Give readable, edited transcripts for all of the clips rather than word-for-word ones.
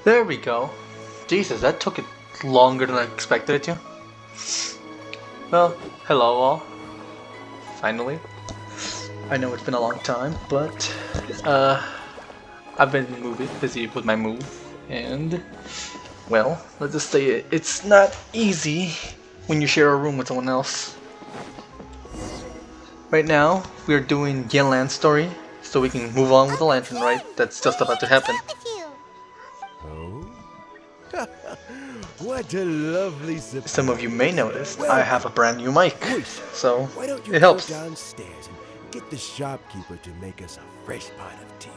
There we go. Jesus, that took it longer than I expected it to. Well, hello all. Finally. I know it's been a long time, but I've been busy with my move, and well, let's just say it's not easy when you share a room with someone else. Right now, we're doing Yelan's story, so we can move on with the lantern rite that's just about to happen. Oh? What a lovely surprise. Some of you may notice I Welcome. have a brand new mic, Oish, so why don't you it go helps. downstairs and get the shopkeeper to make us a fresh pot of tea?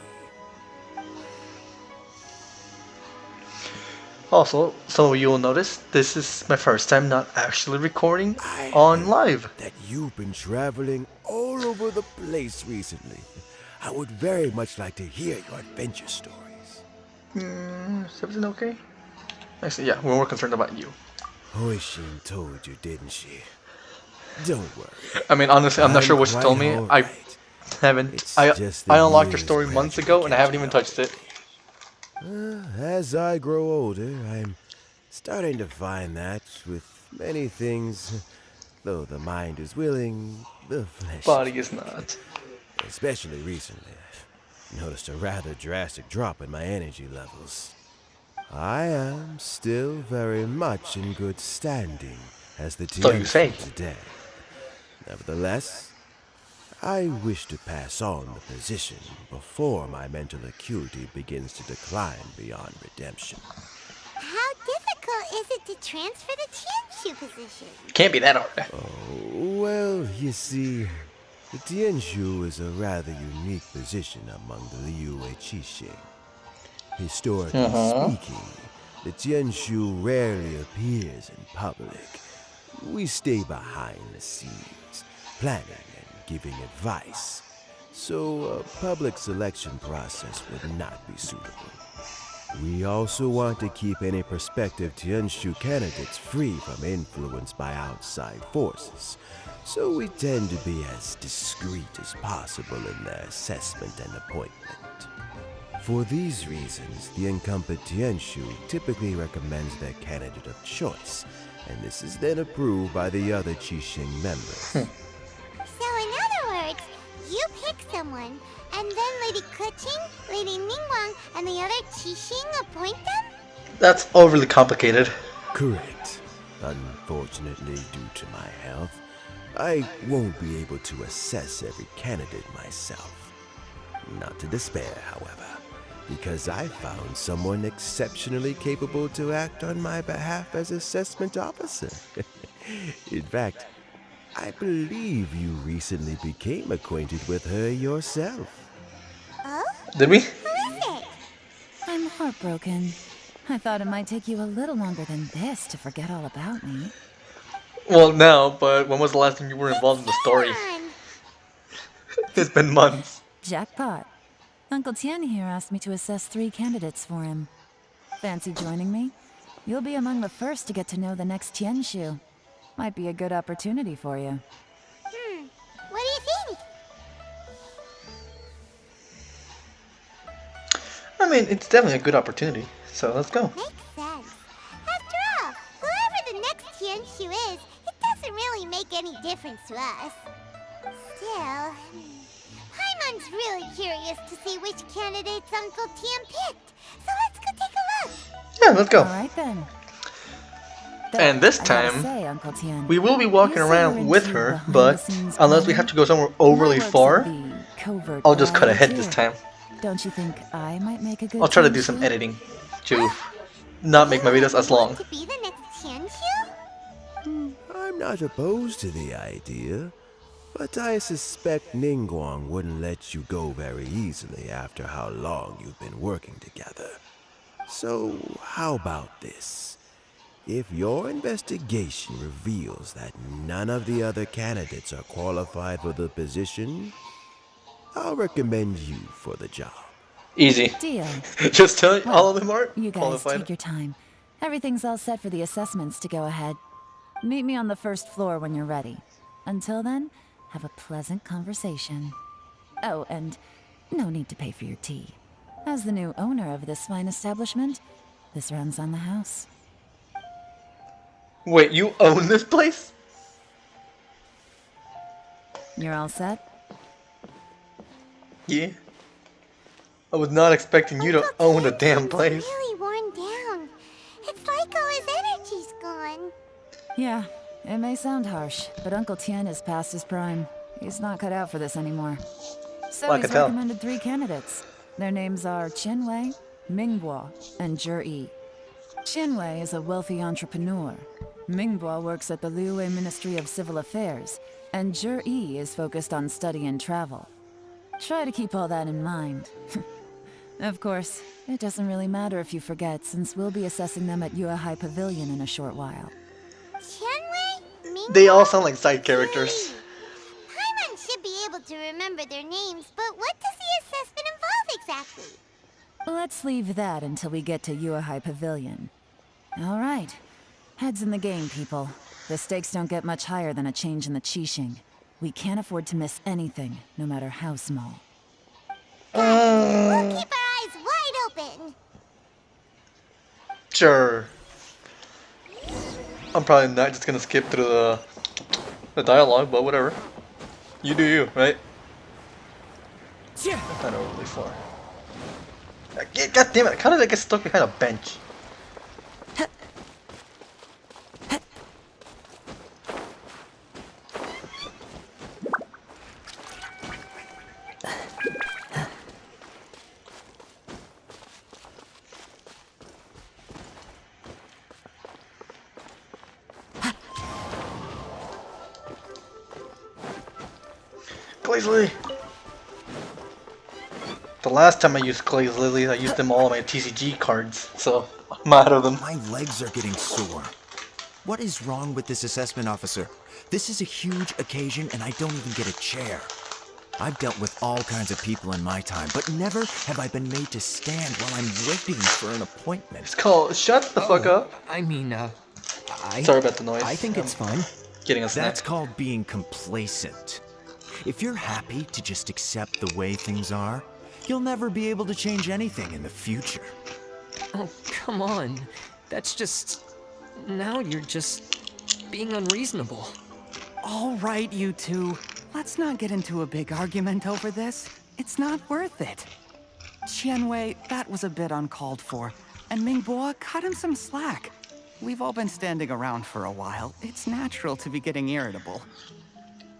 Also, some of you will notice this is my first time not actually recording I on heard live. that you've been traveling all over the place recently. I would very much like to hear your adventure stories. Is everything okay? Actually, yeah, we're more concerned about you. Hoishin told you, didn't she? Don't worry. I mean, honestly, I'm not sure I'm what she quite told me. all I right. haven't. It's I just the I unlocked her years story months gradually ago, and I haven't catching even up touched with it. me. As I grow older, I'm starting to find that with many things, though the mind is willing, the flesh is Body is weak. not. Especially recently, I've noticed a rather drastic drop in my energy levels. I am still very much in good standing as the So you say. Tianshu today. Nevertheless, I wish to pass on the position before my mental acuity begins to decline beyond redemption. How difficult is it to transfer the Tianshu position? Can't be that hard. Oh, well, you see, the Tianshu is a rather unique position among the Liu Qixing. Historically speaking, the Tianshu rarely appears in public. We stay behind the scenes, planning and giving advice. So a public selection process would not be suitable. We also want to keep any prospective Tianshu candidates free from influence by outside forces, so we tend to be as discreet as possible in their assessment and appointment. For these reasons, the incumbent Tianshu typically recommends their candidate of choice, and this is then approved by the other Qixing members. So in other words, you pick someone, and then Lady Keqing, Lady Ningguang, and the other Qixing appoint them? That's overly complicated. Correct. Unfortunately, due to my health, I won't be able to assess every candidate myself. Not to despair, however, because I found someone exceptionally capable to act on my behalf as assessment officer. In fact, I believe you recently became acquainted with her yourself. Oh? Did we? Who is it? I'm heartbroken. I thought it might take you a little longer than this to forget all about me. Well, now, but when was the last time you were involved in the story? Yelan! It's been months. Jackpot. Uncle Tien here asked me to assess 3 candidates for him. Fancy joining me? You'll be among the first to get to know the next Tianshu. Might be a good opportunity for you. What do you think? I mean, it's definitely a good opportunity, so let's go. Makes sense. After all, whoever the next Tianshu is, it doesn't really make any difference to us. Still, Paimon's really curious to see which candidates Uncle Tien picked, so let's go take a look. Yeah, let's go. Alright then. Though, And this I gotta time, say, Uncle Tien, we will be walking you say around you're with into her, behind but the scenes unless we planning? have to go somewhere overly My work's far, at the covert I'll just cut eye ahead here. this time. Don't you think I might make a good I'll try to do some Tianshu? editing to not make my videos as long. To be the next Tianshu? I'm not opposed to the idea, but I suspect Ningguang wouldn't let you go very easily after how long you've been working together. So, how about this? If your investigation reveals that none of the other candidates are qualified for the position, I'll recommend you for the job. Easy. Deal. Just tell Well, all of them aren't You guys qualified. take your time. Everything's all set for the assessments to go ahead. Meet me on the first floor when you're ready. Until then, have a pleasant conversation. Oh, and no need to pay for your tea. As the new owner of this fine establishment, This runs on the house. Wait, you own this place? You're all set? Yeah. I was not expecting you to Uncle own a Tim damn seems place. really worn down. It's like all his energy's gone. Yeah, it may sound harsh, but Uncle Tien is past his prime. He's not cut out for this anymore. So I he's can tell. recommended 3 candidates. Their names are Qinwei, Mingbo, and Zhi. Qinwei is a wealthy entrepreneur. Mingbo works at the Liyue Ministry of Civil Affairs, and Zhi is focused on study and travel. Try to keep all that in mind. Of course, it doesn't really matter if you forget, since we'll be assessing them at Yuehai Pavilion in a short while. Chenwei? Mingbo? They all sound like side characters. Paimon should be able to remember their names, but what does the assessment involve exactly? Let's leave that until we get to Yuehai Pavilion. All right. Heads in the game, people. The stakes don't get much higher than a change in the Qixing. We can't afford to miss anything, no matter how small. We'll keep our eyes wide open. Sure. I'm probably not just gonna skip through the dialogue, but whatever. You do you, right? Not overly far. God damn it! How did I get stuck behind a bench? Glaze Lily! The last time I used Glaze Lily, I used them all on my TCG cards, so I'm out of them. My legs are getting sore. What is wrong with this assessment officer? This is a huge occasion and I don't even get a chair. I've dealt with all kinds of people in my time, but never have I been made to stand while I'm waiting for an appointment. It's called Shut the Fuck Up. I mean, Sorry about the noise. I think it's fun. Getting a snack. That's called being complacent. If you're happy to just accept the way things are, you'll never be able to change anything in the future. Oh, come on. That's just... Now you're just being unreasonable. All right, you two. Let's not get into a big argument over this. It's not worth it. Qianwei, that was a bit uncalled for. And Mingbo, cut him some slack. We've all been standing around for a while. It's natural to be getting irritable.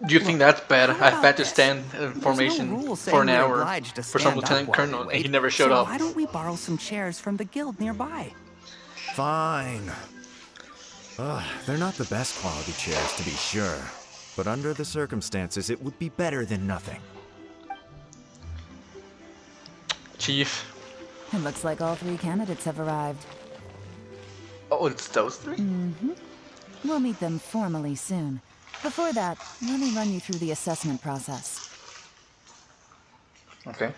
Do you think that's bad? How I've about had to this? stand in There's no formation rule for an saying we're hour obliged to for some stand up lieutenant while colonel, we and he wait. never showed So up. why don't we borrow some chairs from the guild nearby? Fine. They're not the best quality chairs, to be sure. But under the circumstances, it would be better than nothing. Chief. It looks like all 3 candidates have arrived. Oh, it's those 3? We'll meet them formally soon. Before that, let me run you through the assessment process. Okay.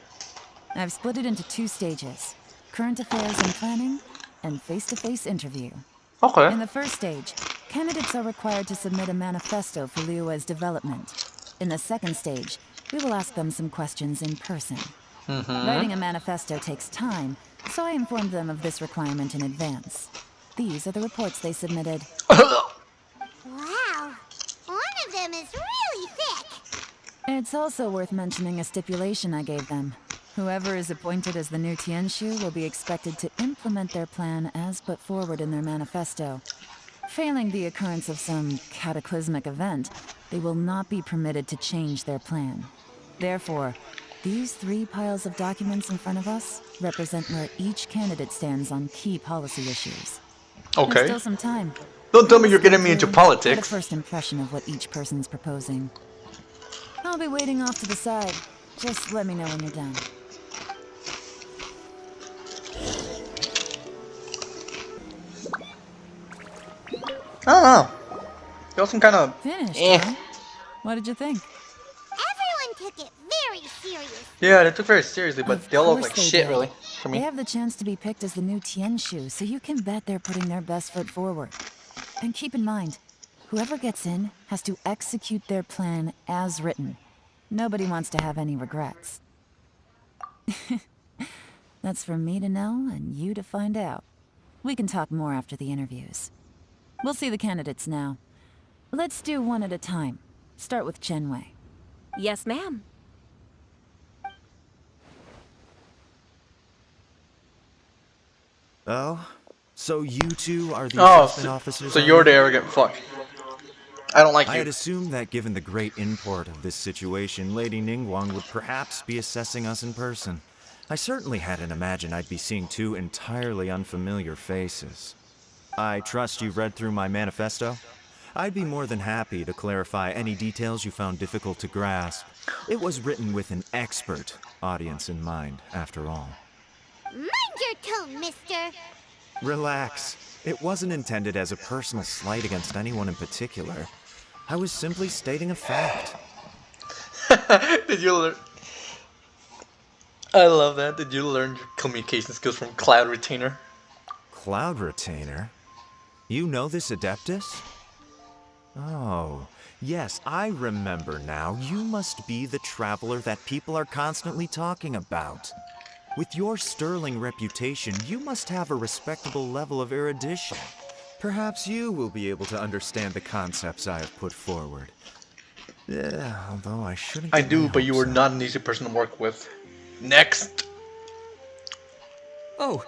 I've split it into 2 stages: current affairs and planning, and face-to-face interview. Okay. In the first stage, candidates are required to submit a manifesto for Liyue's development. In the second stage, we will ask them some questions in person. Writing a manifesto takes time, so I informed them of this requirement in advance. These are the reports they submitted. Wow. One of them is really thick. It's also worth mentioning a stipulation I gave them. Whoever is appointed as the new Tianshu will be expected to implement their plan as put forward in their manifesto. Failing the occurrence of some cataclysmic event, they will not be permitted to change their plan. Therefore, these 3 piles of documents in front of us represent where each candidate stands on key policy issues. There's Okay. still some time. Don't tell me you're getting me into Get a politics. first impression of what each person's proposing. I'll be waiting off to the side. Just let me know when you're done. I don't know. They all seem kind of. Finished, Eh. huh? What did you think? Everyone took it very serious. Yeah, they took very seriously, but Of they all look course like they shit, did. really. For They me. have the chance to be picked as the new Tianshu, so you can bet they're putting their best foot forward. And keep in mind, whoever gets in has to execute their plan as written. Nobody wants to have any regrets. That's for me to know and you to find out. We can talk more after the interviews. We'll see the candidates now. Let's do one at a time. Start with Chenwei. Yes, ma'am. Oh? So you two are the Oh, assessment officers? so are you're you? the arrogant fuck. I don't like I you. had assumed that given the great import of this situation, Lady Ningguang would perhaps be assessing us in person. I certainly hadn't imagined I'd be seeing two entirely unfamiliar faces. I trust you've read through my manifesto? I'd be more than happy to clarify any details you found difficult to grasp. It was written with an expert audience in mind, after all. Mind your tone, mister. Relax. It wasn't intended as a personal slight against anyone in particular. I was simply stating a fact. Did you learn? I love that. Did you learn your communication skills from Cloud Retainer? Cloud Retainer? You know this Adeptus? Oh, yes, I remember now. You must be the traveler that people are constantly talking about. With your sterling reputation, you must have a respectable level of erudition. Perhaps you will be able to understand the concepts I have put forward. Yeah, although I shouldn't I get do, my but you hopes were up. not an easy person to work with. Next. Oh,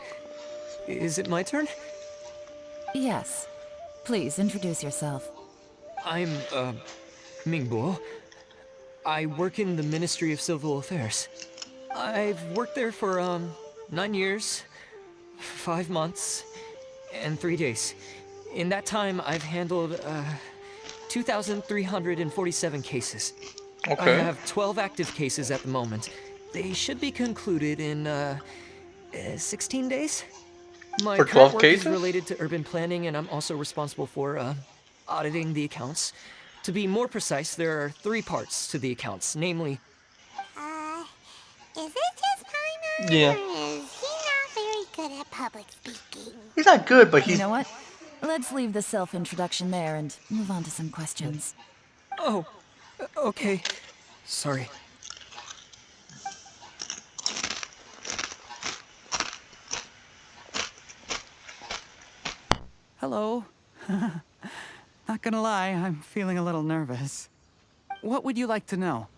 is it my turn? Yes. Please introduce yourself. I'm, Mingbo. I work in the Ministry of Civil Affairs. I've worked there for, 9 years, 5 months, and 3 days. In that time, I've handled, 2,347 cases. Okay. I have 12 active cases at the moment. They should be concluded in, 16 days? My For current 12 work cases? is related to urban planning, and I'm also responsible for, auditing the accounts. To be more precise, there are 3 parts to the accounts, namely... Is it just Paimon? Yeah. Or is he not very good at public speaking? He's not good, but You he's. know what? Let's leave the self-introduction there and move on to some questions. Oh, okay. Sorry. Hello. Not gonna lie, I'm feeling a little nervous. What would you like to know?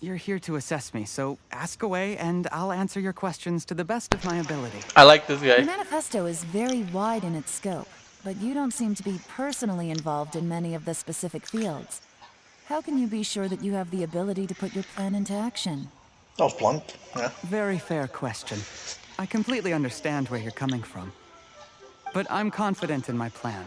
You're here to assess me, so ask away and I'll answer your questions to the best of my ability. I like this Your guy. manifesto is very wide in its scope, but you don't seem to be personally involved in many of the specific fields. How can you be sure that you have the ability to put your plan into action? That was blunt. Yeah. Very fair question. I completely understand where you're coming from. But I'm confident in my plan.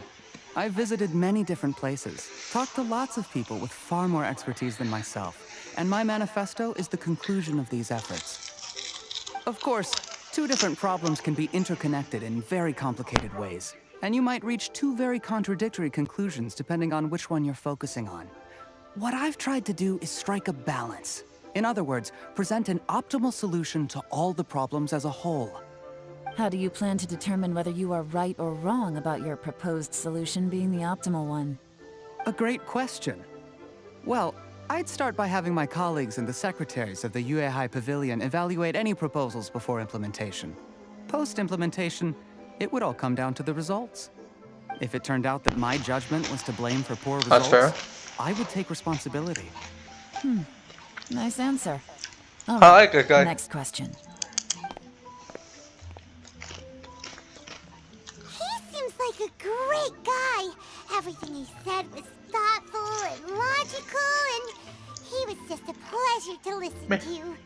I've visited many different places, talked to lots of people with far more expertise than myself, and my manifesto is the conclusion of these efforts. Of course, two different problems can be interconnected in very complicated ways, and you might reach two very contradictory conclusions depending on which one you're focusing on. What I've tried to do is strike a balance. In other words, present an optimal solution to all the problems as a whole. How do you plan to determine whether you are right or wrong about your proposed solution being the optimal one? A great question. Well, I'd start by having my colleagues and the secretaries of the Yuehai Pavilion evaluate any proposals before implementation. Post-implementation, it would all come down to the results. If it turned out that my judgment was to blame for poor results, That's fair. I would take responsibility. Nice answer. All I right, like that guy. next question. He seems like a great guy. Everything he said was thoughtful and logical, and he was just a pleasure to listen Meh. to.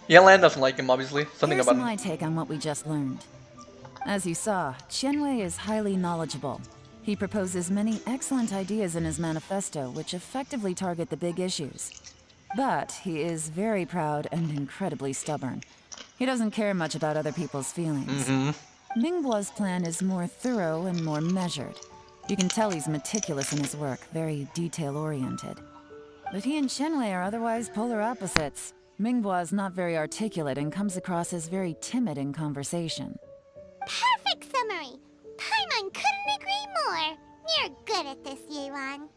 Yelan doesn't like him, obviously. Something Here's about my him. take on what we just learned. As you saw, Chenwei is highly knowledgeable. He proposes many excellent ideas in his manifesto which effectively target the big issues. But he is very proud and incredibly stubborn. He doesn't care much about other people's feelings. Mingbo's plan is more thorough and more measured. You can tell he's meticulous in his work, very detail-oriented. But he and Chenwei are otherwise polar opposites. Mingbo is not very articulate and comes across as very timid in conversation. Perfect summary. Paimon couldn't agree more. You're good at this, Yelan.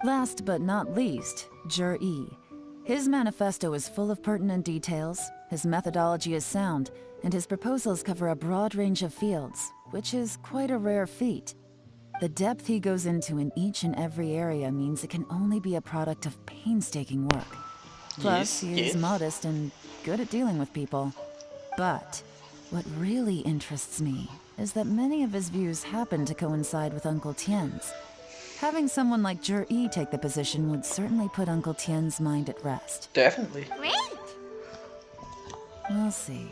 Last but not least, Jur-E. His manifesto is full of pertinent details, his methodology is sound, and his proposals cover a broad range of fields, which is quite a rare feat. The depth he goes into in each and every area means it can only be a product of painstaking work. Plus, he is modest and good at dealing with people. But what really interests me is that many of his views happen to coincide with Uncle Tien's. Having someone like Yi take the position would certainly put Uncle Tien's mind at rest. Definitely. Great! We'll see.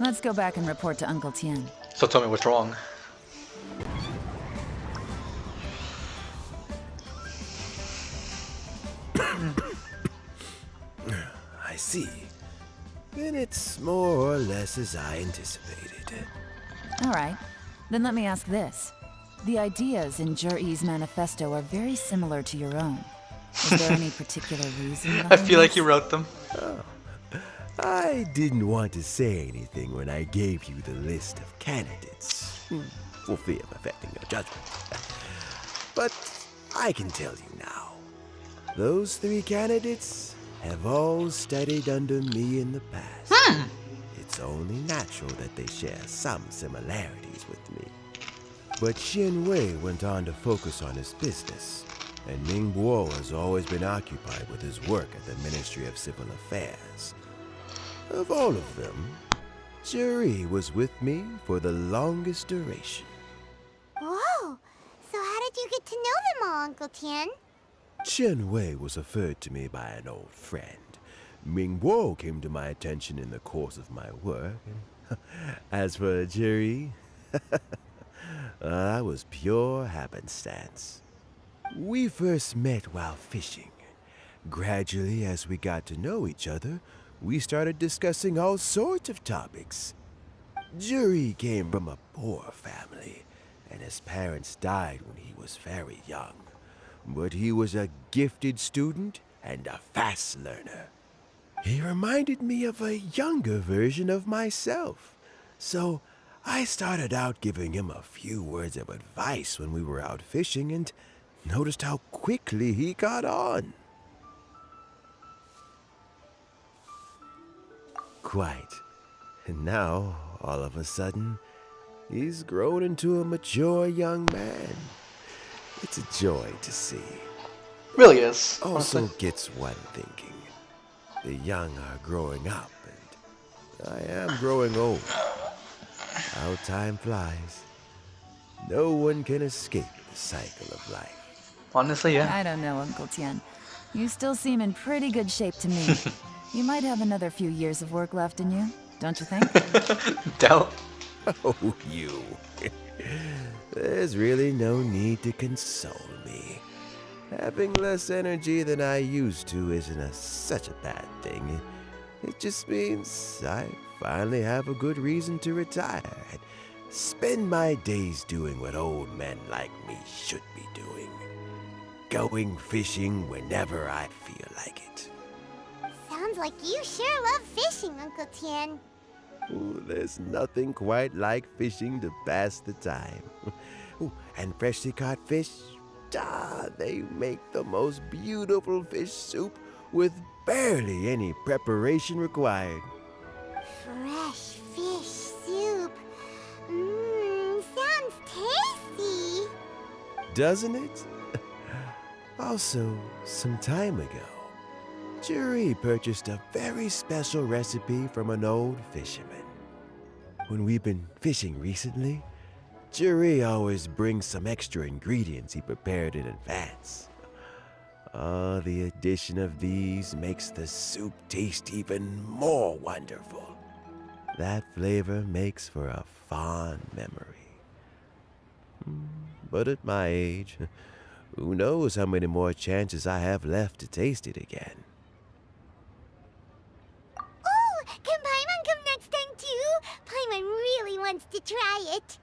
Let's go back and report to Uncle Tien. So tell me what's wrong. I see. Then it's more or less as I anticipated. All right, then let me ask this. The ideas in Yi's manifesto are very similar to your own. Is there any particular reason behind I feel like this? you wrote them. I didn't want to say anything when I gave you the list of candidates, for fear of affecting your judgment. But I can tell you now. Those 3 candidates have all studied under me in the past. It's only natural that they share some similarities with me. But Xian Wei went on to focus on his business, and Ming Guo has always been occupied with his work at the Ministry of Civil Affairs. Of all of them, Yi was with me for the longest duration. Whoa! So how did you get to know them all, Uncle Tien? Xian Wei was referred to me by an old friend. Ming Guo came to my attention in the course of my work. As for Yi, I was pure happenstance. We first met while fishing. Gradually, as we got to know each other, we started discussing all sorts of topics. Yi came from a poor family, and his parents died when he was very young. But he was a gifted student and a fast learner. He reminded me of a younger version of myself. So I started out giving him a few words of advice when we were out fishing and noticed how quickly he caught on. Quite. And now, all of a sudden, he's grown into a mature young man. It's a joy to see. Really is. Also honestly. gets one thinking. The young are growing up, and I am growing old. How time flies. No one can escape the cycle of life. Honestly, yeah. I don't know, Uncle Tien. You still seem in pretty good shape to me. You might have another few years of work left in you, don't you think? Doubt. Oh, you. There's really no need to console me. Having less energy than I used to isn't such a bad thing. It just means I finally have a good reason to retire and spend my days doing what old men like me should be doing. Going fishing whenever I feel like it. Sounds like you sure love fishing, Uncle Tien. Ooh, there's nothing quite like fishing to pass the time. Ooh, and freshly caught fish, they make the most beautiful fish soup with barely any preparation required. Fresh fish soup. Sounds tasty. Doesn't it? Also, some time ago, Yi purchased a very special recipe from an old fisherman. When we've been fishing recently, Yi always brings some extra ingredients he prepared in advance. The addition of these makes the soup taste even more wonderful. That flavor makes for a fond memory. But at my age, who knows how many more chances I have left to taste it again. Oh, can Paimon come next time too? Paimon really wants to try it.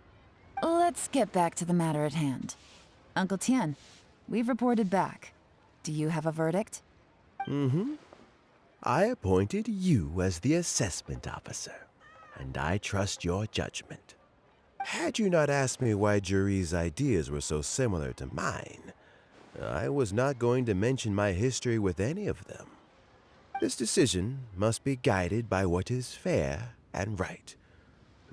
Let's get back to the matter at hand. Uncle Tien, we've reported back. Do you have a verdict? I appointed you as the assessment officer, and I trust your judgment. Had you not asked me why Yi's ideas were so similar to mine, I was not going to mention my history with any of them. This decision must be guided by what is fair and right.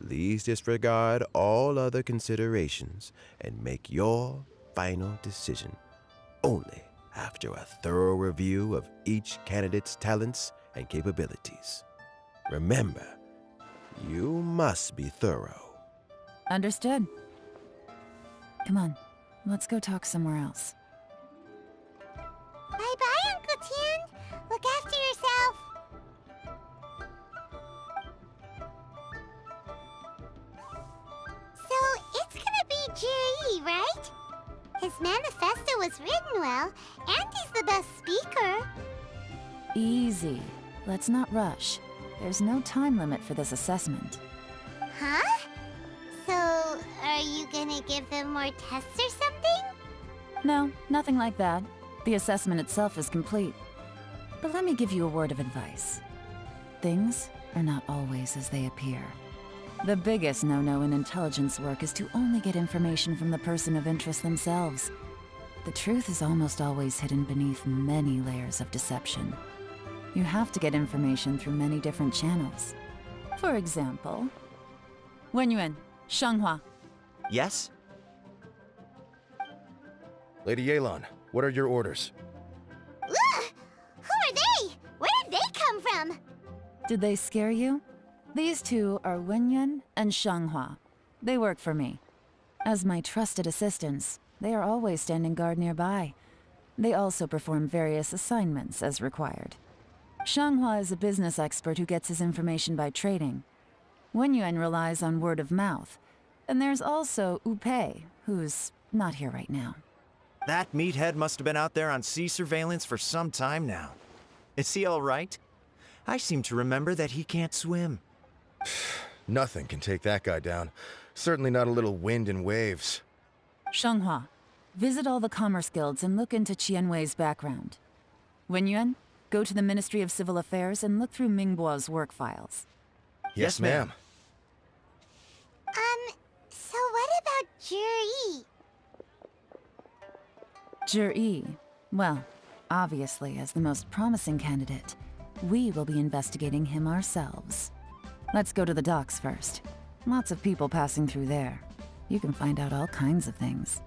Please disregard all other considerations and make your final decision only after a thorough review of each candidate's talents and capabilities. Remember, you must be thorough. Understood. Come on, let's go talk somewhere else. Bye-bye, Uncle Tien. Look after yourself. So, it's gonna be Jiri, right? His manifesto was written well, and he's the best speaker. Easy. Let's not rush. There's no time limit for this assessment. Huh? So, are you gonna give them more tests or something? No, nothing like that. The assessment itself is complete. But let me give you a word of advice. Things are not always as they appear. The biggest no-no in intelligence work is to only get information from the person of interest themselves. The truth is almost always hidden beneath many layers of deception. You have to get information through many different channels. For example, Wenyuan, Shanghua. Yes? Lady Yelan, what are your orders? Ugh! Who are they? Where did they come from? Did they scare you? These two are Wenyuan and Shanghua. They work for me. As my trusted assistants, they are always standing guard nearby. They also perform various assignments as required. Shanghua is a business expert who gets his information by trading. Wenyuan relies on word of mouth. And there's also Upei, who's not here right now. That meathead must have been out there on sea surveillance for some time now. Is he all right? I seem to remember that he can't swim. Nothing can take that guy down. Certainly not a little wind and waves. Shanghua, visit all the commerce guilds and look into Qianwei's background. Wenyuan, go to the Ministry of Civil Affairs and look through Mingbo's work files. Yes, ma'am. So what about Jiri? Jiri, well, obviously as the most promising candidate, we will be investigating him ourselves. Let's go to the docks first. Lots of people passing through there. You can find out all kinds of things.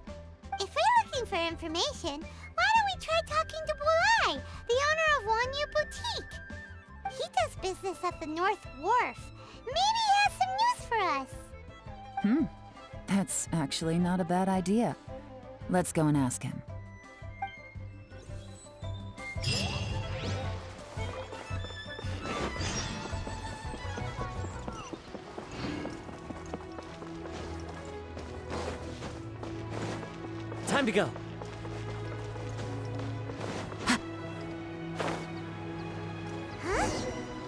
If we're looking for information, why don't we try talking to Bulai, the owner of Wanyu Boutique? He does business at the North Wharf. Maybe he has some news for us. That's actually not a bad idea. Let's go and ask him. Time to go. Huh?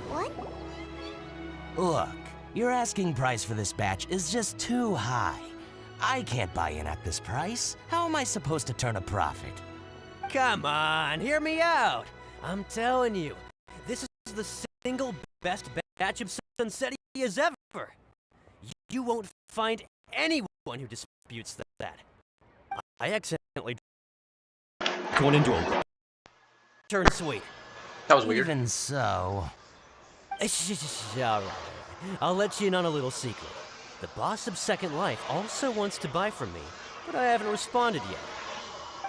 What? Look, your asking price for this batch is just too high. I can't buy in at this price. How am I supposed to turn a profit? Come on, hear me out. I'm telling you, this is the single best batch of Sunsettias ever. You won't find anyone who disputes that. I accidentally going into a turn sweet. That was weird. Even so... Alright, I'll let you in on a little secret. The boss of Second Life also wants to buy from me, but I haven't responded yet.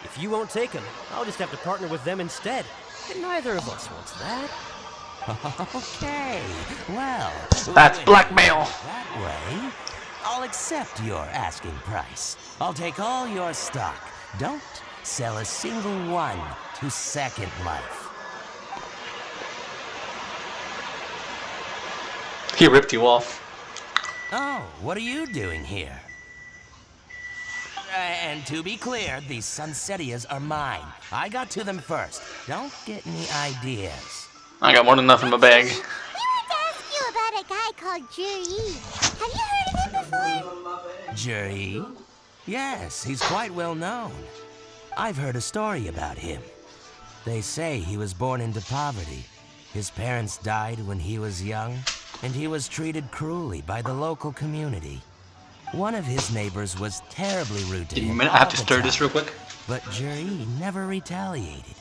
If you won't take him, I'll just have to partner with them instead. And neither of us wants that. Okay, well... That's blackmail. That way, I'll accept your asking price. I'll take all your stock. Don't sell a single one to Second Life. He ripped you off. Oh, what are you doing here? And to be clear, these Sunsettias are mine. I got to them first. Don't get any ideas. I got more than enough in my bag. We want to ask you about a guy called Jiri. Have you heard of him before? Jiri? Yes, he's quite well known. I've heard a story about him. They say he was born into poverty. His parents died when he was young, and he was treated cruelly by the local community. One of his neighbors was terribly rude to him. I have to stir this real quick. But Jiri never retaliated.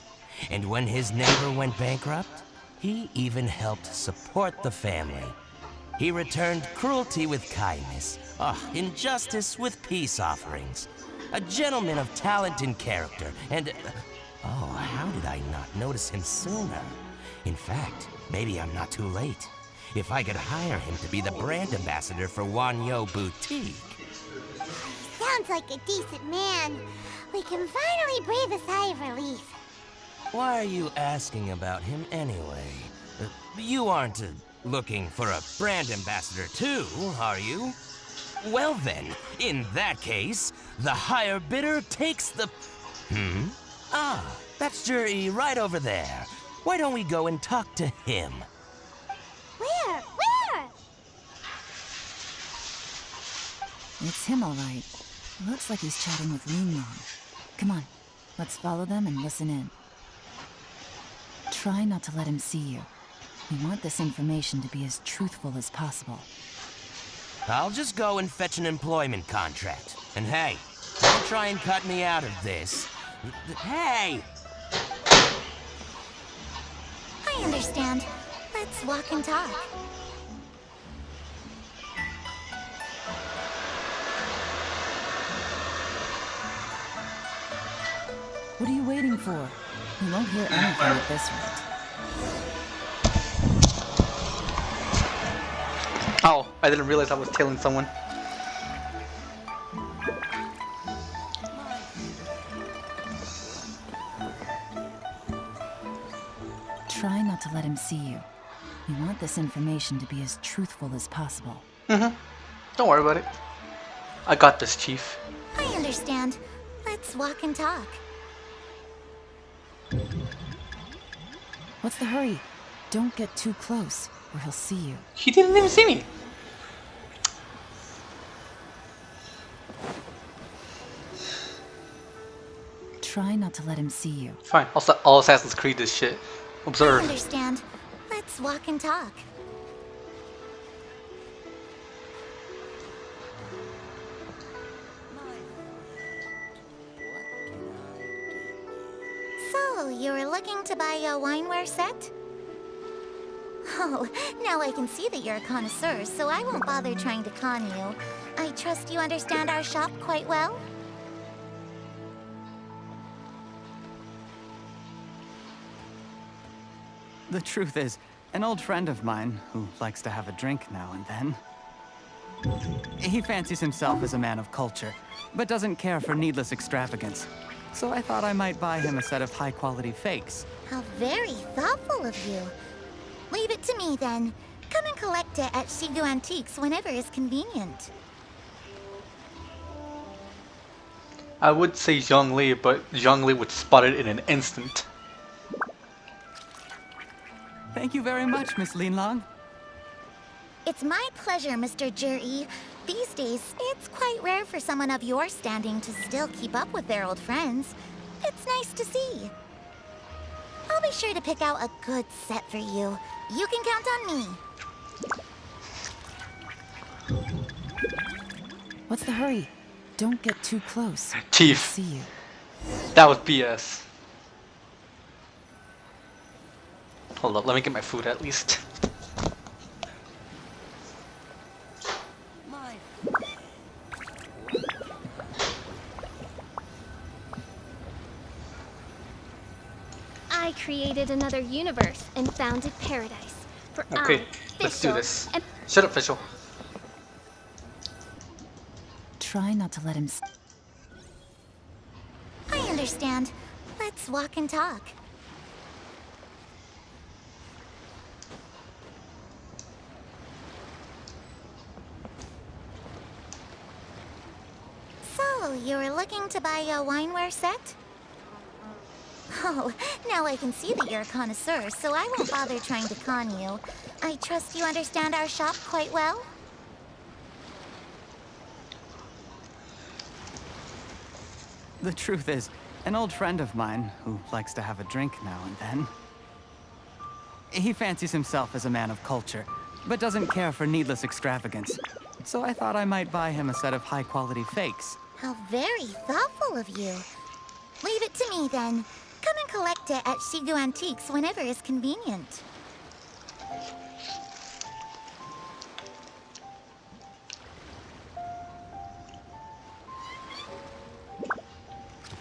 And when his neighbor went bankrupt, he even helped support the family. He returned cruelty with kindness, injustice with peace offerings. A gentleman of talent and character, and... oh, how did I not notice him sooner? In fact, maybe I'm not too late. If I could hire him to be the brand ambassador for Wanyo Boutique. Sounds like a decent man. We can finally breathe a sigh of relief. Why are you asking about him anyway? You aren't looking for a brand ambassador too, are you? Well then, in that case, the higher bidder takes the... Ah, that's Juri right over there. Why don't we go and talk to him? Where? Where? It's him, all right. Looks like he's chatting with Yelan. Come on, let's follow them and listen in. Try not to let him see you. We want this information to be as truthful as possible. I'll just go and fetch an employment contract. And hey, don't try and cut me out of this. Hey! I understand. Let's walk and talk. What are you waiting for? You won't hear anything at this rate. Oh, I didn't realize I was tailing someone. Try not to let him see you. We want this information to be as truthful as possible. Don't worry about it. I got this, Chief. I understand. Let's walk and talk. What's the hurry? Don't get too close, or he'll see you. He didn't even see me. Try not to let him see you. Fine, I'll Assassin's Creed this shit. I Observe. understand. Let's walk and talk. So, you were looking to buy a wineware set? Oh, now I can see that you're a connoisseur, so I won't bother trying to con you. I trust you understand our shop quite well? The truth is, an old friend of mine, who likes to have a drink now and then, he fancies himself as a man of culture, but doesn't care for needless extravagance. So I thought I might buy him a set of high-quality fakes. How very thoughtful of you. Leave it to me, then. Come and collect it at Shigu Antiques whenever is convenient. I would say Zhongli, but Zhongli would spot it in an instant. Thank you very much, Miss Yelan. It's my pleasure, Mr. Juri. These days, it's quite rare for someone of your standing to still keep up with their old friends. It's nice to see. I'll be sure to pick out a good set for you. You can count on me. What's the hurry? Don't get too close. Chief. I'll see you. That was BS. Hold up, let me get my food at least. I created another universe and founded paradise. For Okay, I, let's do Fischl, this. am Shut up, Fischl. Try not to let him I understand. Let's walk and talk. So, you were looking to buy a wineware set? Oh, now I can see that you're a connoisseur, so I won't bother trying to con you. I trust you understand our shop quite well? The truth is, an old friend of mine, who likes to have a drink now and then, he fancies himself as a man of culture, but doesn't care for needless extravagance. So I thought I might buy him a set of high-quality fakes. How very thoughtful of you. Leave it to me, then. Come and collect it at Shigu Antiques whenever is convenient.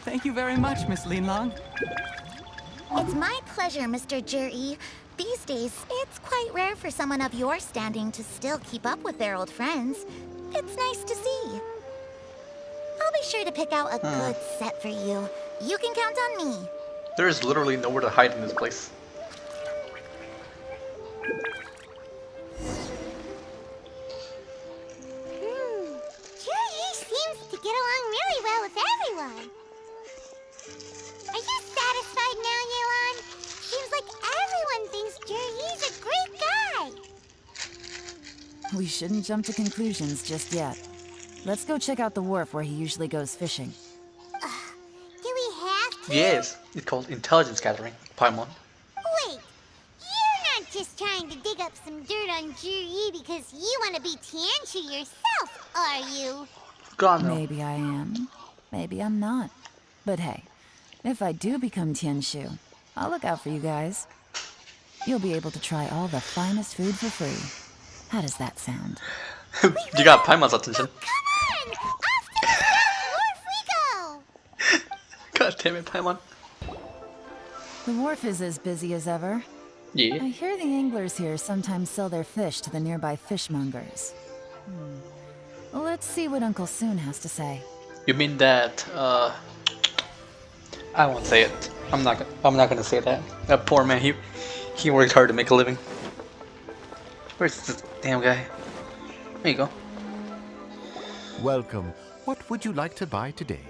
Thank you very much, Miss Linlong. It's my pleasure, Mr. Juri. These days, it's quite rare for someone of your standing to still keep up with their old friends. It's nice to see. I'll be sure to pick out a good set for you. You can count on me. There is literally nowhere to hide in this place. Juri seems to get along really well with everyone. Are you satisfied now, Yelan? Seems like everyone thinks Juri's a great guy. We shouldn't jump to conclusions just yet. Let's go check out the wharf where he usually goes fishing. Do we have to? Yes, it's called intelligence gathering, Paimon. Wait, you're not just trying to dig up some dirt on Juri because you want to be Tianshu yourself, are you? God no. Maybe I am. Maybe I'm not. But hey, if I do become Tianshu, I'll look out for you guys. You'll be able to try all the finest food for free. How does that sound? You got Paimon's attention. Come on! Off to the South Wharf we go! God damn it, Paimon. The wharf is as busy as ever. Yeah. I hear the anglers here sometimes sell their fish to the nearby fishmongers. Let's see what Uncle Soon has to say. You mean that, I won't say it. I'm not gonna say that. That poor man, he worked hard to make a living. Where's this damn guy? There you go. Welcome. What would you like to buy today?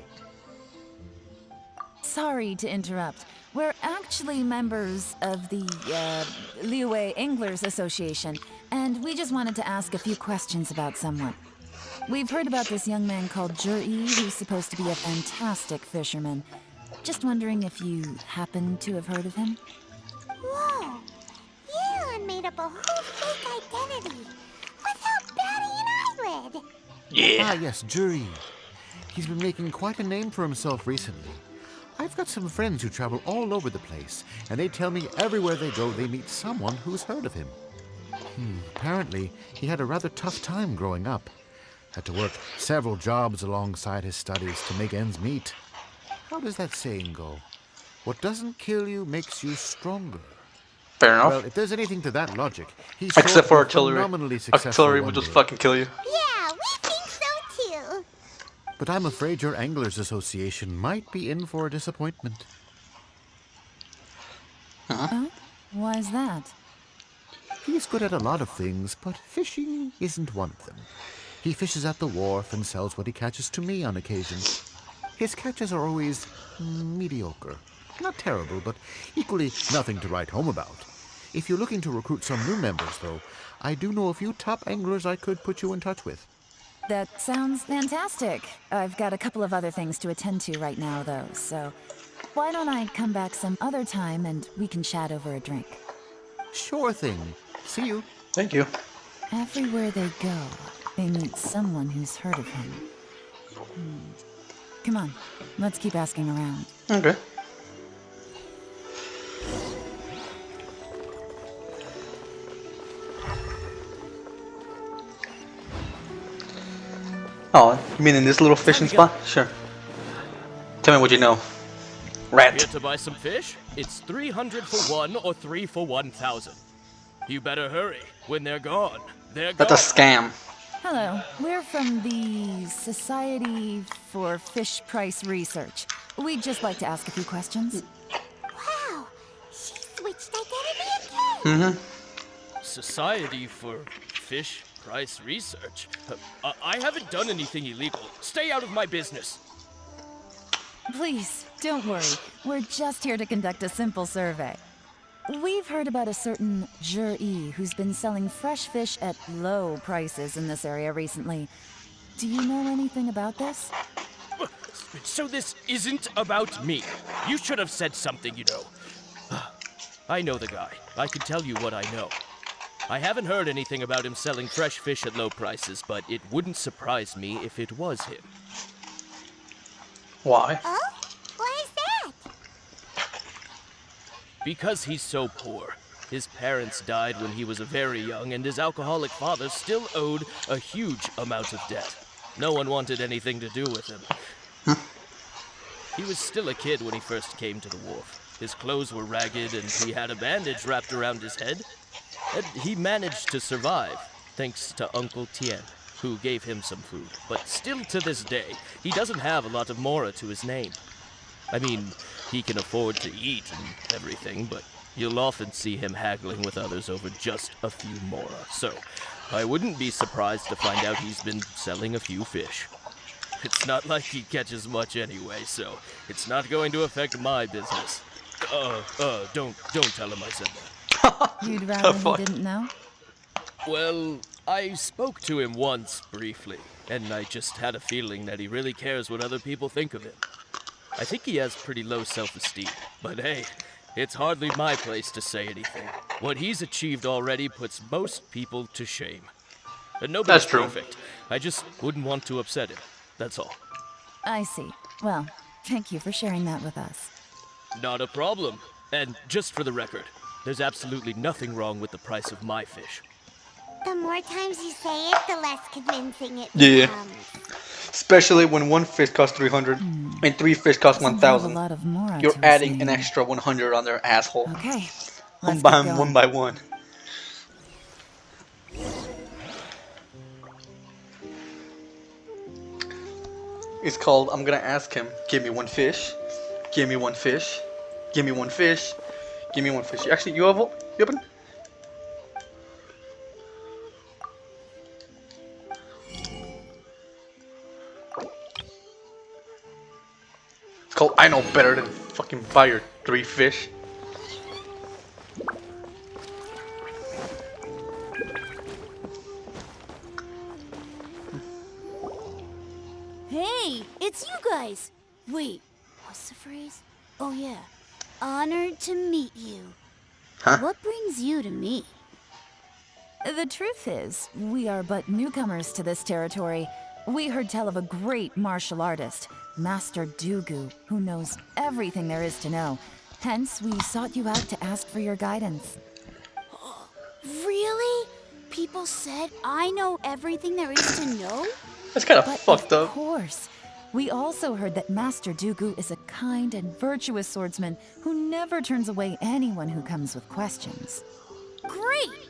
Sorry to interrupt. We're actually members of the, Liyue Anglers Association, and we just wanted to ask a few questions about someone. We've heard about this young man called Juri, who's supposed to be a fantastic fisherman. Just wondering if you happen to have heard of him? Whoa! Yelan made up a whole fake identity without batting an eyelid. Yeah. Ah, yes, Juri. He's been making quite a name for himself recently. I've got some friends who travel all over the place, and they tell me everywhere they go they meet someone who's heard of him. Apparently, he had a rather tough time growing up. Had to work several jobs alongside his studies to make ends meet. How does that saying go? What doesn't kill you makes you stronger. Fair enough. Well, if there's anything to that logic, he's Except for sure artillery. phenomenally successful Artillery one will just day. fucking kill you. Yeah, we think so too. But I'm afraid your Anglers Association might be in for a disappointment. Oh? Why is that? He's good at a lot of things, but fishing isn't one of them. He fishes at the wharf and sells what he catches to me on occasion. His catches are always mediocre. Not terrible, but equally nothing to write home about. If you're looking to recruit some new members, though, I do know a few top anglers I could put you in touch with. That sounds fantastic. I've got a couple of other things to attend to right now, though, so why don't I come back some other time and we can chat over a drink? Sure thing. See you. Thank you. Everywhere they go, they meet someone who's heard of him. Come on, let's keep asking around. Okay. Oh, you mean in this little fishing spot? Sure. Tell me what you know. Rat. Here to buy some fish? It's 300 for one or 3 for 1,000. You better hurry. When they're gone, they're gone. That's a scam. Hello, we're from the Society for Fish Price Research. We'd just like to ask a few questions. Wow, she switched identity again. Society for Fish Price Research? I haven't done anything illegal. Stay out of my business. Please, don't worry. We're just here to conduct a simple survey. We've heard about a certain Juri who's been selling fresh fish at low prices in this area recently. Do you know anything about this? So this isn't about me. You should have said something, you know. I know the guy. I can tell you what I know. I haven't heard anything about him selling fresh fish at low prices, but it wouldn't surprise me if it was him. Why? Oh? Why is that? Because he's so poor. His parents died when he was very young, and his alcoholic father still owed a huge amount of debt. No one wanted anything to do with him. He was still a kid when he first came to the wharf. His clothes were ragged and he had a bandage wrapped around his head. And he managed to survive, thanks to Uncle Tien, who gave him some food. But still to this day, he doesn't have a lot of mora to his name. I mean, he can afford to eat and everything, but you'll often see him haggling with others over just a few mora. So, I wouldn't be surprised to find out he's been selling a few fish. It's not like he catches much anyway, so it's not going to affect my business. Don't tell him I said that. You'd rather he didn't know? Well, I spoke to him once briefly, and I just had a feeling that he really cares what other people think of him. I think he has pretty low self-esteem, but hey, it's hardly my place to say anything. What he's achieved already puts most people to shame. And nobody's perfect. I just wouldn't want to upset him, that's all. I see. Well, thank you for sharing that with us. Not a problem. And just for the record, there's absolutely nothing wrong with the price of my fish. The more times you say it, the less convincing it Yeah. becomes. Especially when one fish costs 300 and 3 fish cost 1,000. You're adding an extra 100 on their asshole. Okay. One by one. It's called, I'm gonna ask him, give me one fish, give me one fish, give me one fish, give me one fish. Actually, you open? It's called, I know better than fucking buy your 3 fish. Hey, it's you guys! Wait, what's the phrase? Oh yeah, honored to meet you. Huh? What brings you to me? The truth is, we are but newcomers to this territory. We heard tell of a great martial artist, Master Dugu, who knows everything there is to know. Hence, we sought you out to ask for your guidance. Really? People said I know everything there is to know? That's kind of fucked up. Of course. We also heard that Master Dugu is a kind and virtuous swordsman who never turns away anyone who comes with questions. Great!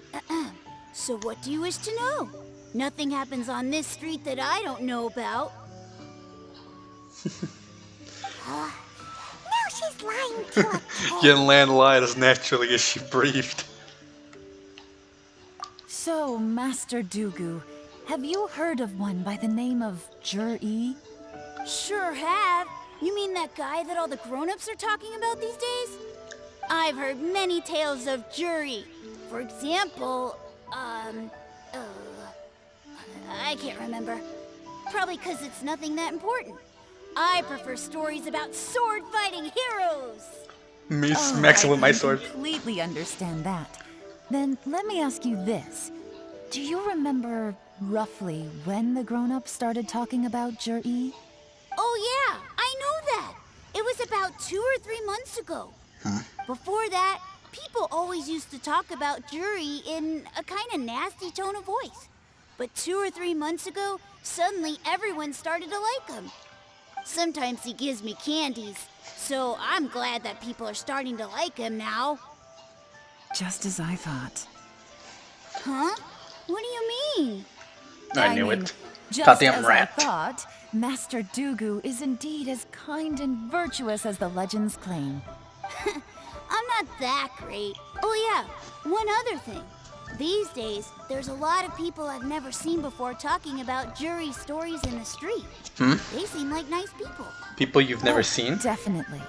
So what do you wish to know? Nothing happens on this street that I don't know about. Now she's lying to a kid. Yelan lied as naturally as she breathed. So, Master Dugu, have you heard of one by the name of Jur-E? Sure have. You mean that guy that all the grown-ups are talking about these days? I've heard many tales of Juri. For example, I can't remember. Probably because it's nothing that important. I prefer stories about sword-fighting heroes. Me smacking with my sword. I completely understand that. Then let me ask you this. Do you remember roughly when the grown-ups started talking about Jur-E? Oh yeah, I know that. It was about 2 or 3 months ago. Before that, people always used to talk about Juri in a kind of nasty tone of voice. But 2 or 3 months ago, suddenly everyone started to like him. Sometimes he gives me candies, so I'm glad that people are starting to like him now. Just as I thought. Huh? What do you mean? I knew it. Just Goddamn as rat. I thought, Master Dugu is indeed as kind and virtuous as the legends claim. I'm not that great. Oh yeah, one other thing. These days, there's a lot of people I've never seen before talking about Juri stories in the street. They seem like nice people. People you've never seen? Definitely.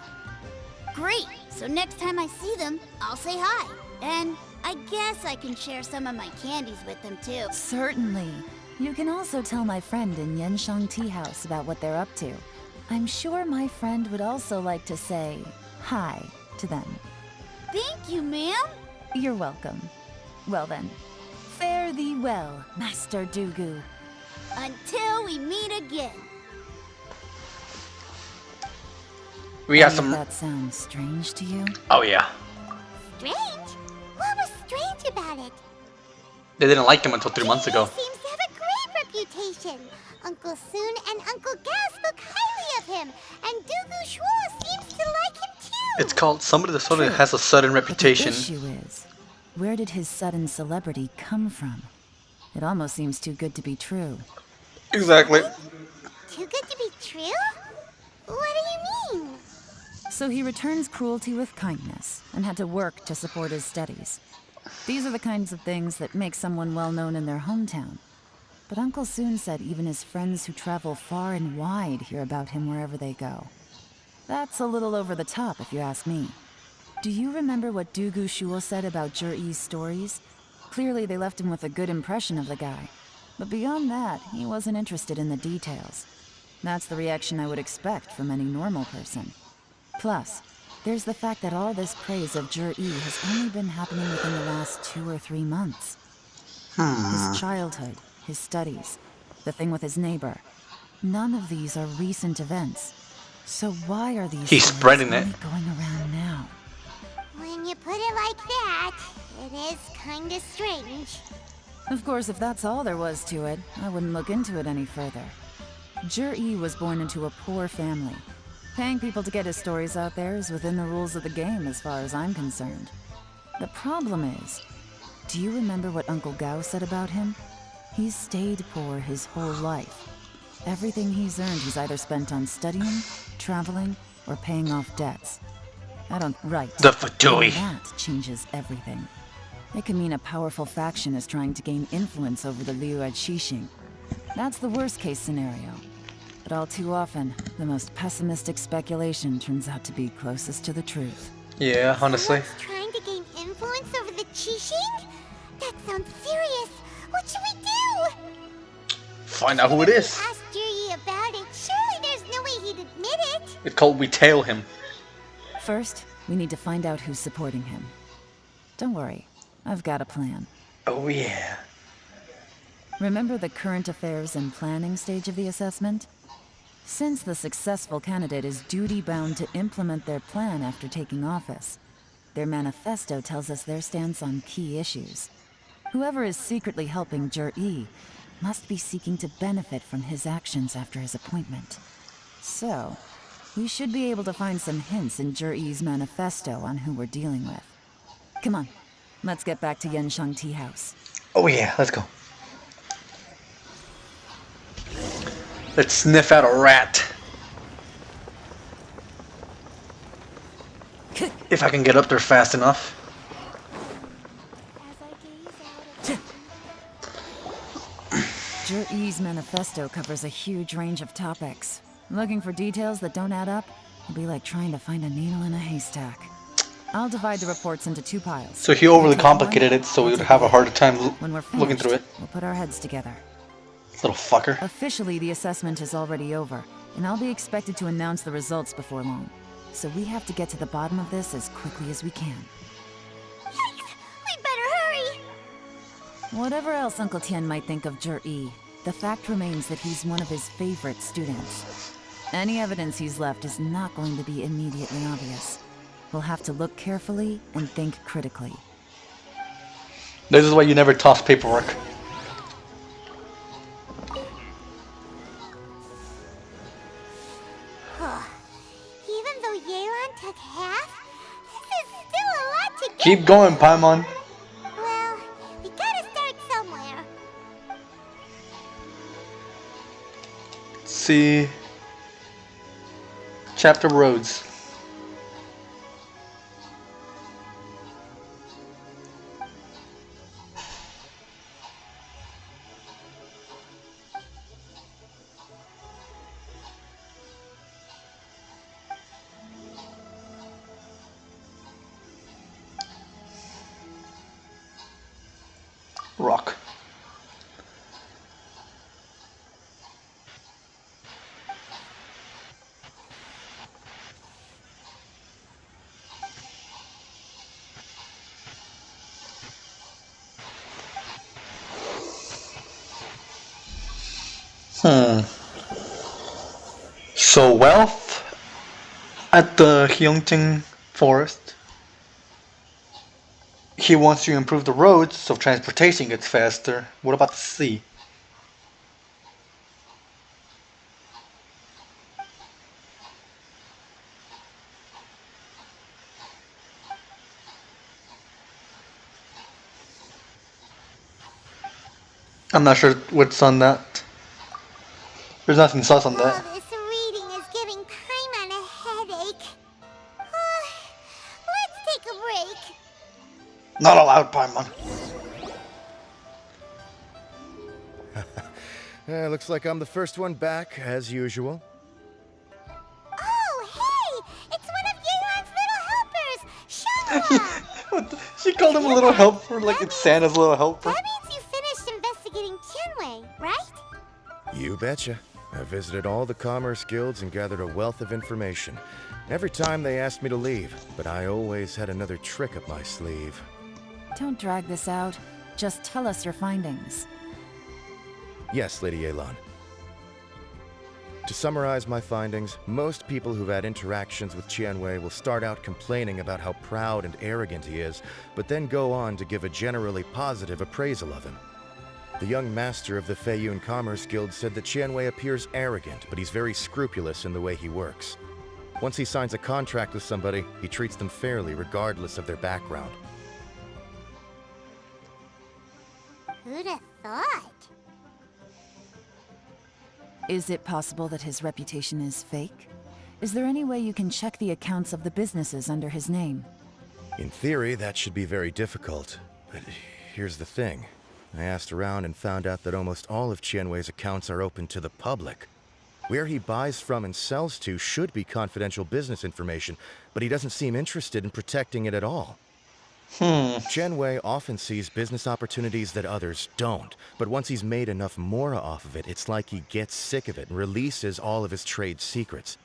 Great! So next time I see them, I'll say hi. And I guess I can share some of my candies with them too. Certainly. You can also tell my friend in Yenshang Tea House about what they're up to. I'm sure my friend would also like to say hi to them. Thank you, ma'am. You're welcome. Well then, fare thee well, Master Dugu. Until we meet again. We got Any of some. that sounds strange to you? Oh yeah. Strange? What was strange about it? They didn't like him until 3 months ago. He seems to have a great reputation. Uncle Soon and Uncle Gas spoke highly of him, and Dugu Shuo seems to like him too. It's called somebody that suddenly True. has a sudden But the reputation. issue is, where did his sudden celebrity come from? It almost seems too good to be true. Exactly. Too good to be true? What do you mean? So he returns cruelty with kindness, and had to work to support his studies. These are the kinds of things that make someone well known in their hometown. But Uncle Soon said even his friends who travel far and wide hear about him wherever they go. That's a little over the top, if you ask me. Do you remember what Dugu Shuo said about Jur-E's stories? Clearly they left him with a good impression of the guy. But beyond that, he wasn't interested in the details. That's the reaction I would expect from any normal person. Plus, there's the fact that all this praise of Jur-E has only been happening within the last 2 or 3 months. His childhood, his studies, the thing with his neighbor. None of these are recent events. So why are these He's stories spreading it. only going around now? When you put it like that, it is kinda strange. Of course, if that's all there was to it, I wouldn't look into it any further. Jur-E was born into a poor family. Paying people to get his stories out there is within the rules of the game as far as I'm concerned. The problem is, do you remember what Uncle Gao said about him? He's stayed poor his whole life. Everything he's earned he's either spent on studying, traveling, or paying off debts. Right. The Fatui. And that changes everything. It can mean a powerful faction is trying to gain influence over the Liu at Xixing. That's the worst case scenario. But all too often, the most pessimistic speculation turns out to be closest to the truth. Yeah, honestly. Someone's trying to gain influence over the Qixing? That sounds serious. What should we do? Find out who it is. Ask Juri about it. Surely there's no way he'd admit it. It's called We Tail Him. First, we need to find out who's supporting him. Don't worry, I've got a plan. Oh yeah. Remember the current affairs and planning stage of the assessment? Since the successful candidate is duty-bound to implement their plan after taking office, their manifesto tells us their stance on key issues. Whoever is secretly helping Jur-E must be seeking to benefit from his actions after his appointment. So, we should be able to find some hints in Jur-E's manifesto on who we're dealing with. Come on, let's get back to Yenshang Tea House. Oh yeah, let's go. Let's sniff out a rat. If I can get up there fast enough. Jur-E's manifesto covers a huge range of topics. Looking for details that don't add up will be like trying to find a needle in a haystack. I'll divide the reports into 2 piles. So he overly complicated it so we would have a harder time When we're looking finished, through it. we'll put our heads together. Little fucker. Officially, the assessment is already over, and I'll be expected to announce the results before long. So we have to get to the bottom of this as quickly as we can. Yikes! We better hurry! Whatever else Uncle Tian might think of Jur-E, the fact remains that he's one of his favorite students. Any evidence he's left is not going to be immediately obvious. We'll have to look carefully and think critically. This is why you never toss paperwork. Even though Yelan took half, this is still a lot to get. Keep going, Paimon. Well, we gotta start somewhere. See. Chapter Roads. Rock. So wealth at the Hyungting forest. He wants to improve the roads so transportation gets faster. What about the sea? I'm not sure what's on that. There's nothing sus on that. All this reading is giving Paimon a headache. Let's take a break. Not allowed, Paimon. Looks like I'm the first one back, as usual. Oh, hey! It's one of Yelan's little helpers, Shangla! She called him a little helper, like it's Santa's little helper. That means you finished investigating Tianwei, right? You betcha. I visited all the commerce guilds and gathered a wealth of information. Every time they asked me to leave, but I always had another trick up my sleeve. Don't drag this out. Just tell us your findings. Yes, Lady Yelan. To summarize my findings, most people who've had interactions with Tianwei will start out complaining about how proud and arrogant he is, but then go on to give a generally positive appraisal of him. The young master of the Feiyun Commerce Guild said that Tianwei appears arrogant, but he's very scrupulous in the way he works. Once he signs a contract with somebody, he treats them fairly regardless of their background. Who'd have thought? Is it possible that his reputation is fake? Is there any way you can check the accounts of the businesses under his name? In theory, that should be very difficult. But here's the thing. I asked around and found out that almost all of Tianwei's accounts are open to the public. Where he buys from and sells to should be confidential business information, but he doesn't seem interested in protecting it at all. Tianwei often sees business opportunities that others don't, but once he's made enough mora off of it, it's like he gets sick of it and releases all of his trade secrets.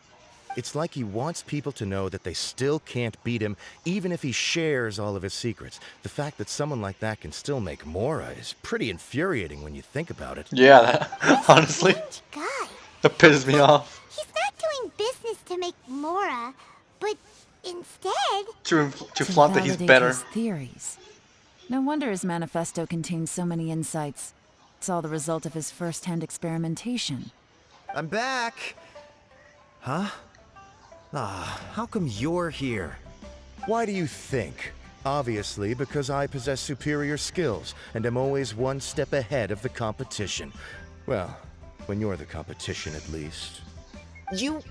It's like he wants people to know that they still can't beat him, even if he shares all of his secrets. The fact that someone like that can still make mora is pretty infuriating when you think about it. Yeah, honestly, Guy, that pisses me off. he's not doing business to make mora, but instead... To flaunt that he's validate better. his theories. No wonder his manifesto contains so many insights. It's all the result of his first-hand experimentation. I'm back! Huh? How come you're here? Why do you think? Obviously, because I possess superior skills and am always one step ahead of the competition. Well, when you're the competition, at least. You...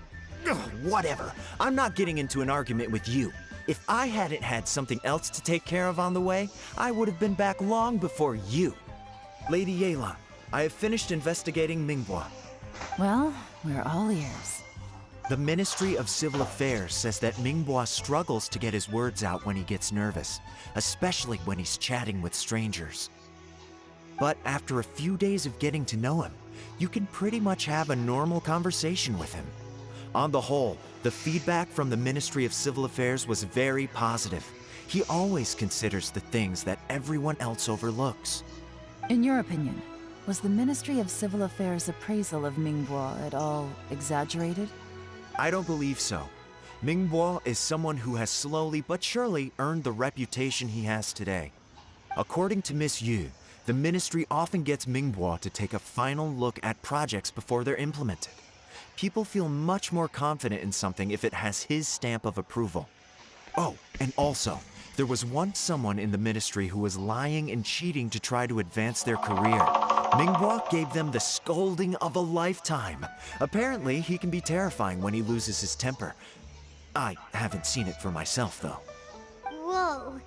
Ugh, whatever. I'm not getting into an argument with you. If I hadn't had something else to take care of on the way, I would have been back long before you. Lady Yelan, I have finished investigating Mingbois. Well, we're all ears. The Ministry of Civil Affairs says that Mingbois struggles to get his words out when he gets nervous, especially when he's chatting with strangers. But after a few days of getting to know him, you can pretty much have a normal conversation with him. On the whole, the feedback from the Ministry of Civil Affairs was very positive. He always considers the things that everyone else overlooks. In your opinion, was the Ministry of Civil Affairs' appraisal of Mingbois at all exaggerated? I don't believe so. Mingbois is someone who has slowly but surely earned the reputation he has today. According to Miss Yu, the Ministry often gets Mingbois to take a final look at projects before they're implemented. People feel much more confident in something if it has his stamp of approval. Oh, and also, there was once someone in the Ministry who was lying and cheating to try to advance their career. Mingbois gave them the scolding of a lifetime. Apparently, he can be terrifying when he loses his temper. I haven't seen it for myself, though. Whoa,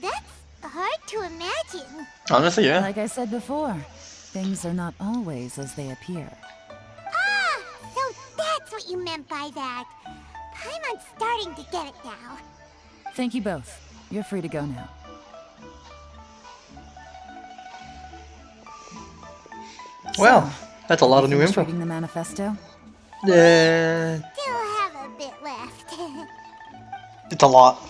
that's hard to imagine. Honestly, yeah. Like I said before, things are not always as they appear. Ah, so that's what you meant by that. Paimon's starting to get it now. Thank you both. You're free to go now. Well, that's a lot of new Finished info. reading the manifesto? Yeah, Still have a bit left. it's a lot.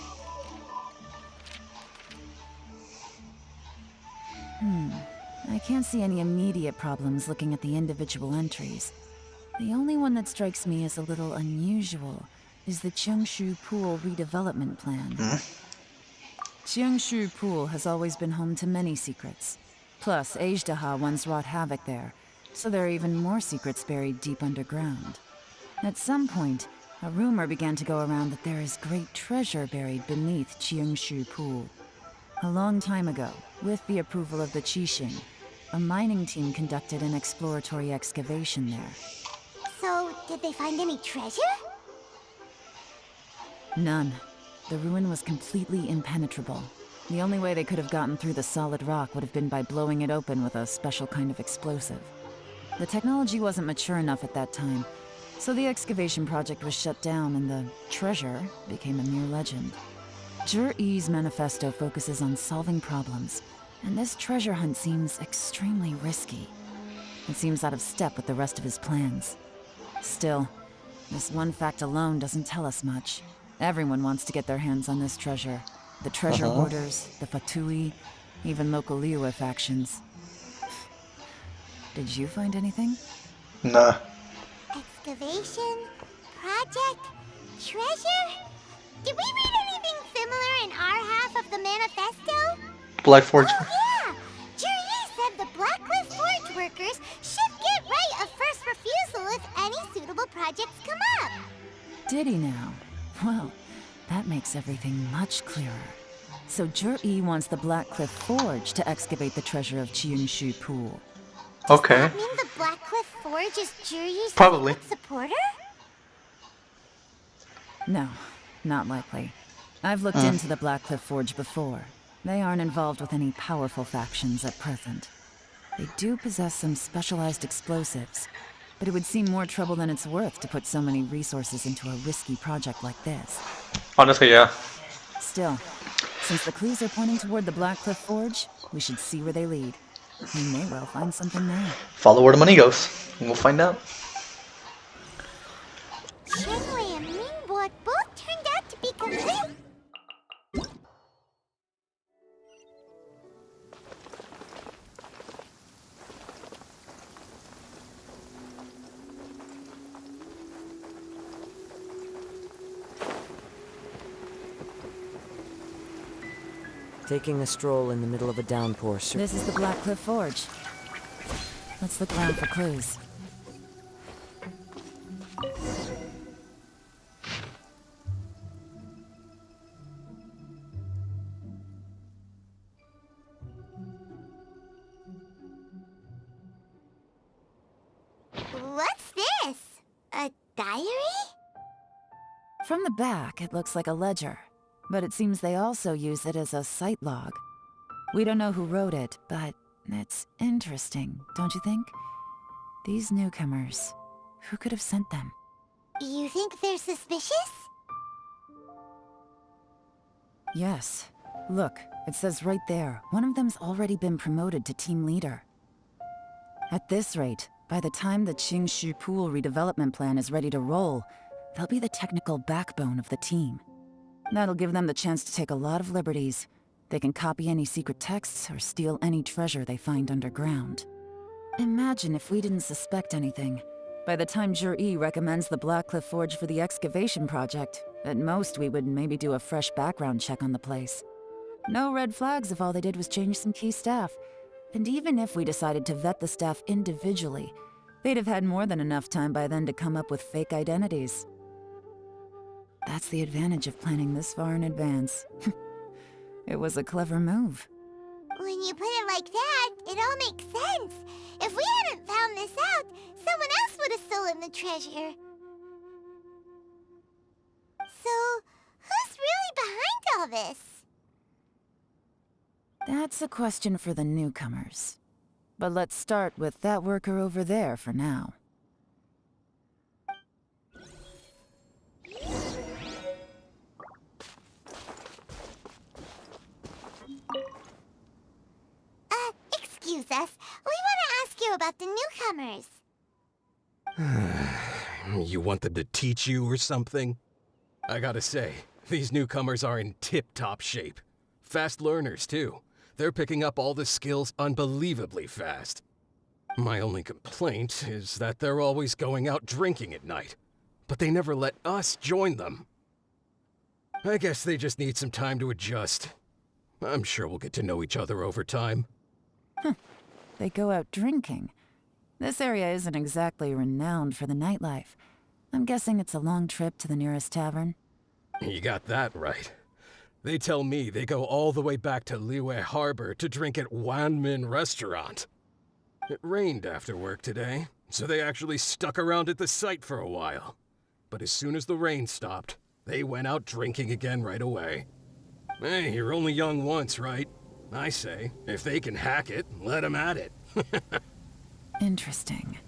I can't see any immediate problems looking at the individual entries. The only one that strikes me as a little unusual is the Cheongshu Pool redevelopment plan. Cheongshu Pool has always been home to many secrets. Plus, Ajdaha once wrought havoc there, so there are even more secrets buried deep underground. At some point, a rumor began to go around that there is great treasure buried beneath Cheongshu Pool. A long time ago, with the approval of the Qixing, a mining team conducted an exploratory excavation there. So, did they find any treasure? None. The ruin was completely impenetrable. The only way they could have gotten through the solid rock would have been by blowing it open with a special kind of explosive. The technology wasn't mature enough at that time, so the project was shut down and the treasure became a mere legend. Jur-E's manifesto focuses on solving problems, and this treasure hunt seems extremely risky. It seems out of step with the rest of his plans. Still, this one fact alone doesn't tell us much. Everyone wants to get their hands on this treasure. The treasure hoarders, the Fatui, even local Liyue factions. Did you find anything? Nah. Excavation, project, treasure? Did we read anything similar in our half of the manifesto? Black Forge. Oh yeah! Juri said the Blackcliff Forge workers should get right of first refusal if any suitable projects come up. Did he now? Well, that makes everything much clearer. So Jur-E wants the Blackcliff Forge to excavate the treasure of Qianshu Pool. Okay. Does that mean the Blackcliff Forge is Juri's Probably. supporter? No, not likely. I've looked into the Blackcliff Forge before. They aren't involved with any powerful factions at present. They do possess some specialized explosives, but it would seem more trouble than it's worth to put so many resources into a risky project like this. Honestly, yeah. Still, since the clues are pointing toward the Blackcliff Forge, we should see where they lead. We may well find something there. Follow where the money goes, and we'll find out. Qianwei and Mingbo both turned out to be complete. Taking a stroll in the middle of a downpour. This is the Blackcliff Forge. Let's look around for clues. What's this? A diary? From the back, it looks like a ledger, but it seems they also use it as a site log. We don't know who wrote it, but it's interesting, don't you think? These newcomers, who could have sent them? You think they're suspicious? Yes. Look, it says right there, one of them's already been promoted to team leader. At this rate, by the time the Qingshu Pool redevelopment plan is ready to roll, they'll be the technical backbone of the team. That'll give them the chance to take a lot of liberties. They can copy any secret texts or steal any treasure they find underground. Imagine if we didn't suspect anything. By the time Jur-E recommends the Blackcliff Forge for the excavation project, at most we would maybe do a fresh background check on the place. No red flags if all they did was change some key staff. And even if we decided to vet the staff individually, they'd have had more than enough time by then to come up with fake identities. That's the advantage of planning this far in advance. It was a clever move. When you put it like that, it all makes sense. If we hadn't found this out, someone else would have stolen the treasure. So, who's really behind all this? That's a question for the newcomers. But let's start with that worker over there for now. Excuse us. We want to ask you about the newcomers. You want them to teach you or something? I gotta say, these newcomers are in tip-top shape. Fast learners, too. They're picking up all the skills unbelievably fast. My only complaint is that they're always going out drinking at night. But they never let us join them. I guess they just need some time to adjust. I'm sure we'll get to know each other over time. They go out drinking. This area isn't exactly renowned for the nightlife. I'm guessing it's a long trip to the nearest tavern. You got that right. They tell me they go all the way back to Liyue Harbor to drink at Wanmin Restaurant. It rained after work today, so they actually stuck around at the site for a while. But as soon as the rain stopped, they went out drinking again right away. Hey, you're only young once, right? I say, if they can hack it, let 'em at it. Interesting.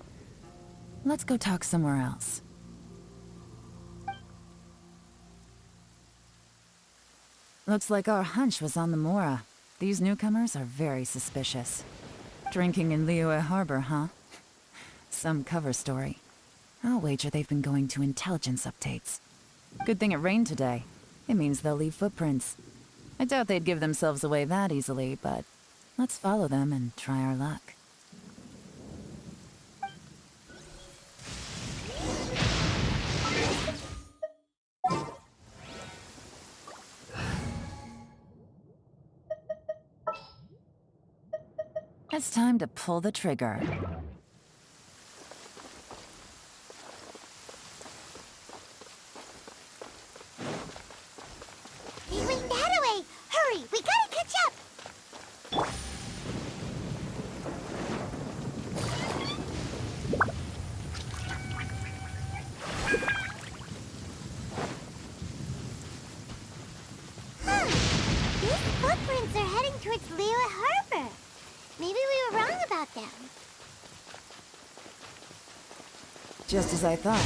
Let's go talk somewhere else. Looks like our hunch was on the Mora. These newcomers are very suspicious. Drinking in Liyue Harbor, huh? Some cover story. I'll wager they've been going to intelligence updates. Good thing it rained today. It means they'll leave footprints. I doubt they'd give themselves away that easily, but let's follow them and try our luck. It's time to pull the trigger. They went that way! Hurry, we gotta catch up! These footprints are heading towards Liyue Harbor. Maybe we were wrong about them. Just as I thought.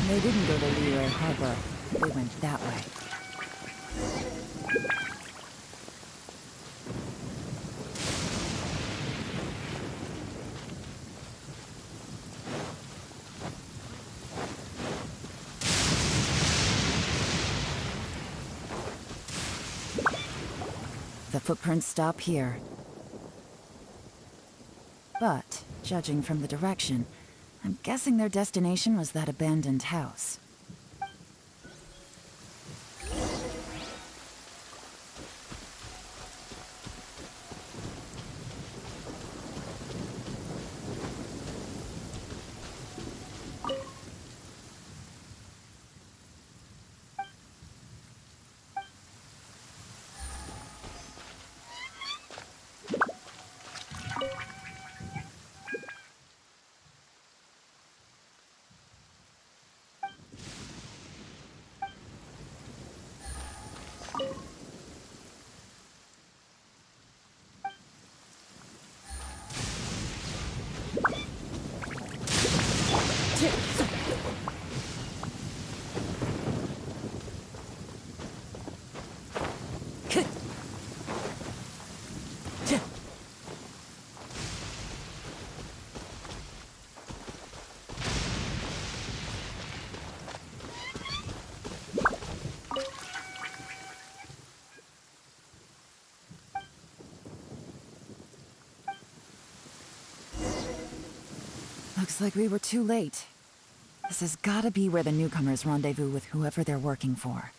They didn't go to Liyue Harbor. They went that way. The footprints stop here. But, judging from the direction, I'm guessing their destination was that abandoned house. Looks like we were too late. This has gotta be where the newcomers rendezvous with whoever they're working for.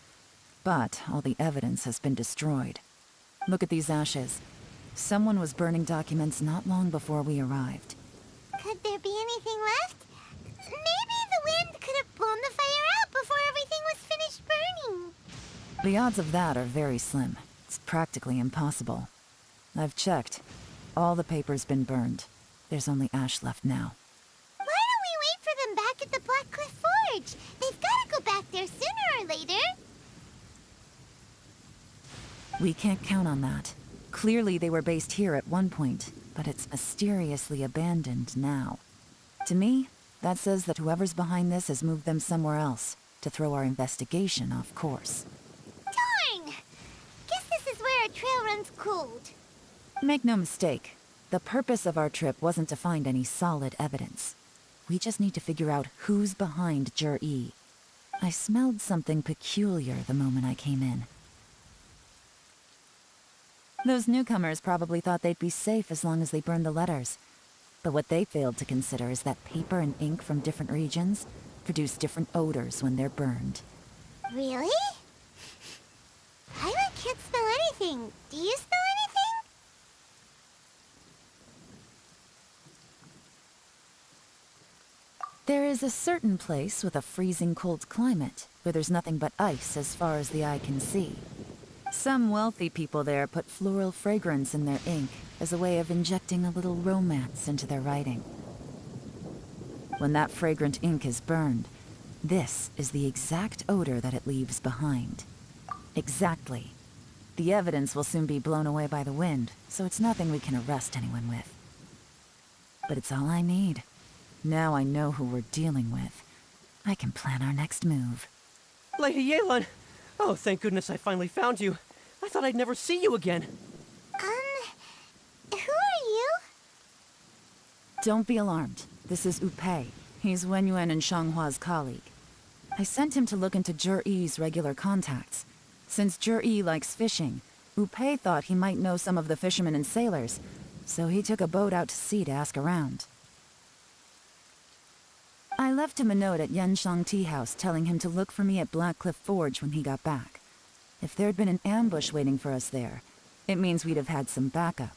But all the evidence has been destroyed. Look at these ashes. Someone was burning documents not long before we arrived. Could there be anything left? Maybe the wind could have blown the fire out before everything was finished burning. The odds of that are very slim. It's practically impossible. I've checked. All the paper's been burned. There's only ash left now. Why don't we wait for them back at the Black Cliff Forge? They've gotta go back there sooner or later. We can't count on that. Clearly they were based here at one point, but it's mysteriously abandoned now. To me, that says that whoever's behind this has moved them somewhere else, to throw our investigation off course. Darn! Guess this is where our trail runs cold. Make no mistake, the purpose of our trip wasn't to find any solid evidence. We just need to figure out who's behind Jur-E. I smelled something peculiar the moment I came in. Those newcomers probably thought they'd be safe as long as they burned the letters. But what they failed to consider is that paper and ink from different regions produce different odors when they're burned. Really? Paimon can't smell anything. Do you smell anything? There is a certain place with a freezing cold climate where there's nothing but ice as far as the eye can see. Some wealthy people there put floral fragrance in their ink as a way of injecting a little romance into their writing. When that fragrant ink is burned, this is the exact odor that it leaves behind. Exactly. The evidence will soon be blown away by the wind, so it's nothing we can arrest anyone with. But it's all I need. Now I know who we're dealing with. I can plan our next move. Lady Yelan! Oh, thank goodness I finally found you. I thought I'd never see you again. Who are you? Don't be alarmed. This is Upei. He's Wenyuan and Shanghua's colleague. I sent him to look into Zhi-Yi's regular contacts. Since Zhi-Yi likes fishing, Upei thought he might know some of the fishermen and sailors, so he took a boat out to sea to ask around. I left him a note at Yanshang Tea House telling him to look for me at Blackcliff Forge when he got back. If there'd been an ambush waiting for us there, it means we'd have had some backup.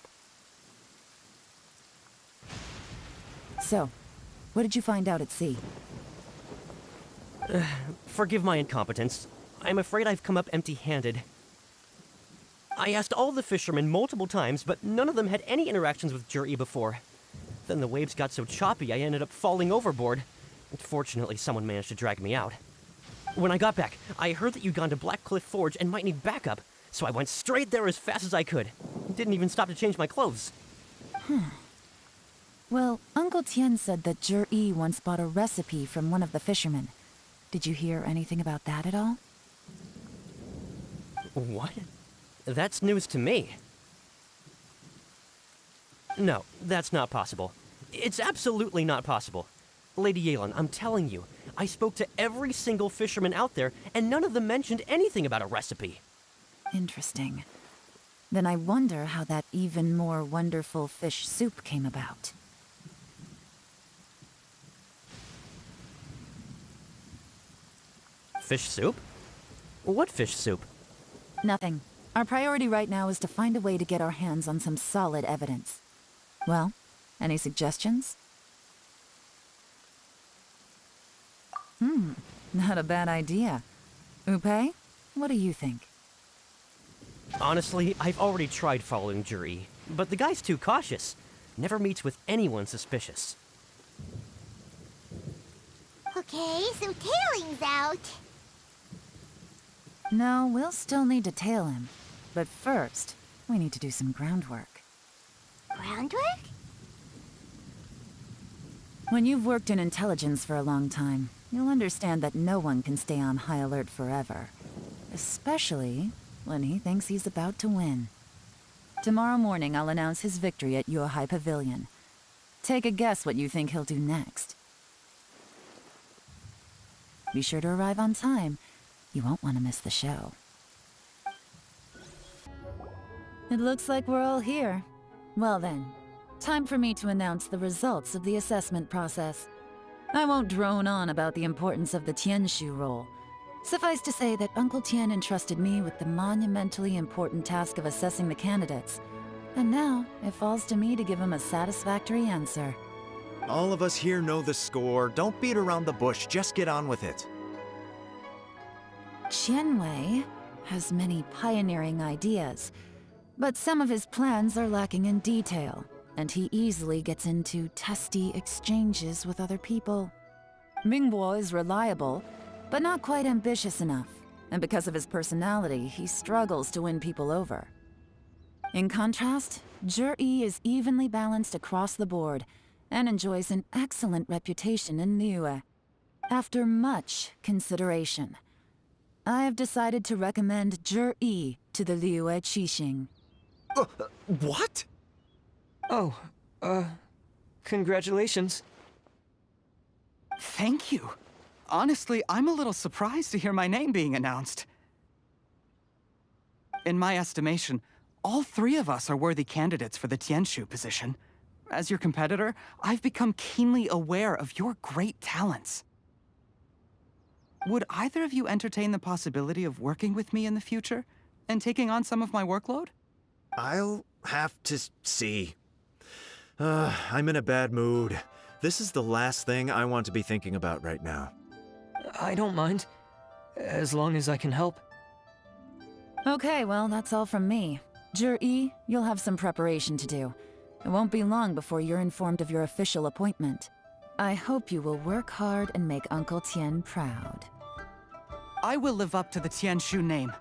So, what did you find out at sea? Forgive my incompetence. I'm afraid I've come up empty-handed. I asked all the fishermen multiple times, but none of them had any interactions with Zhi-Yi before. Then the waves got so choppy I ended up falling overboard. Fortunately, someone managed to drag me out. When I got back, I heard that you'd gone to Blackcliff Forge and might need backup, so I went straight there as fast as I could. Didn't even stop to change my clothes. Well, Uncle Tian said that Zhi-Yi once bought a recipe from one of the fishermen. Did you hear anything about that at all? What? That's news to me. No, that's not possible. It's absolutely not possible. Lady Yelan, I'm telling you, I spoke to every single fisherman out there, and none of them mentioned anything about a recipe. Interesting. Then I wonder how that even more wonderful fish soup came about. Fish soup? What fish soup? Nothing. Our priority right now is to find a way to get our hands on some solid evidence. Well, any suggestions? Not a bad idea. Upei, what do you think? Honestly, I've already tried following Zhi-Yi, but the guy's too cautious. Never meets with anyone suspicious. Okay, so tailing's out. No, we'll still need to tail him. But first, we need to do some groundwork. Groundwork? When you've worked in intelligence for a long time, you'll understand that no one can stay on high alert forever. Especially when he thinks he's about to win. Tomorrow morning, I'll announce his victory at Yuehai Pavilion. Take a guess what you think he'll do next. Be sure to arrive on time. You won't want to miss the show. It looks like we're all here. Well then, time for me to announce the results of the assessment process. I won't drone on about the importance of the Tianshu role. Suffice to say that Uncle Tian entrusted me with the monumentally important task of assessing the candidates. And now, it falls to me to give him a satisfactory answer. All of us here know the score. Don't beat around the bush, just get on with it. Qianwei has many pioneering ideas, but some of his plans are lacking in detail, and he easily gets into testy exchanges with other people. Mingbo is reliable, but not quite ambitious enough, and because of his personality, he struggles to win people over. In contrast, Zhi-Yi is evenly balanced across the board, and enjoys an excellent reputation in Liyue. After much consideration, I have decided to recommend Zhi-Yi to the Liyue Qixing. What? Oh, congratulations. Thank you. Honestly, I'm a little surprised to hear my name being announced. In my estimation, all three of us are worthy candidates for the Tianshu position. As your competitor, I've become keenly aware of your great talents. Would either of you entertain the possibility of working with me in the future and taking on some of my workload? I'll have to see. I'm in a bad mood. This is the last thing I want to be thinking about right now. I don't mind, as long as I can help. Okay, well, that's all from me. Jur-E, you'll have some preparation to do. It won't be long before you're informed of your official appointment. I hope you will work hard and make Uncle Tien proud. I will live up to the Tianshu name.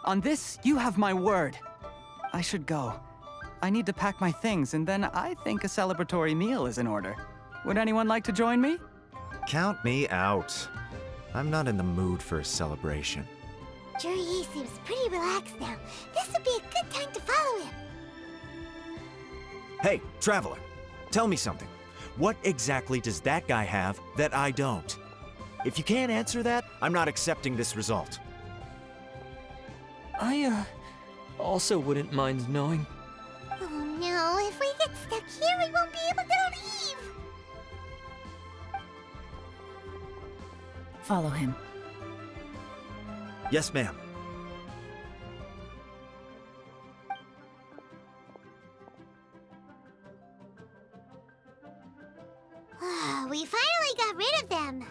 On this, you have my word. I should go. I need to pack my things, and then I think a celebratory meal is in order. Would anyone like to join me? Count me out. I'm not in the mood for a celebration. Jur-E seems pretty relaxed now. This would be a good time to follow him. Hey, Traveler, tell me something. What exactly does that guy have that I don't? If you can't answer that, I'm not accepting this result. I, also wouldn't mind knowing. Oh no, if we get stuck here, we won't be able to leave! Follow him. Yes, ma'am. We finally got rid of them!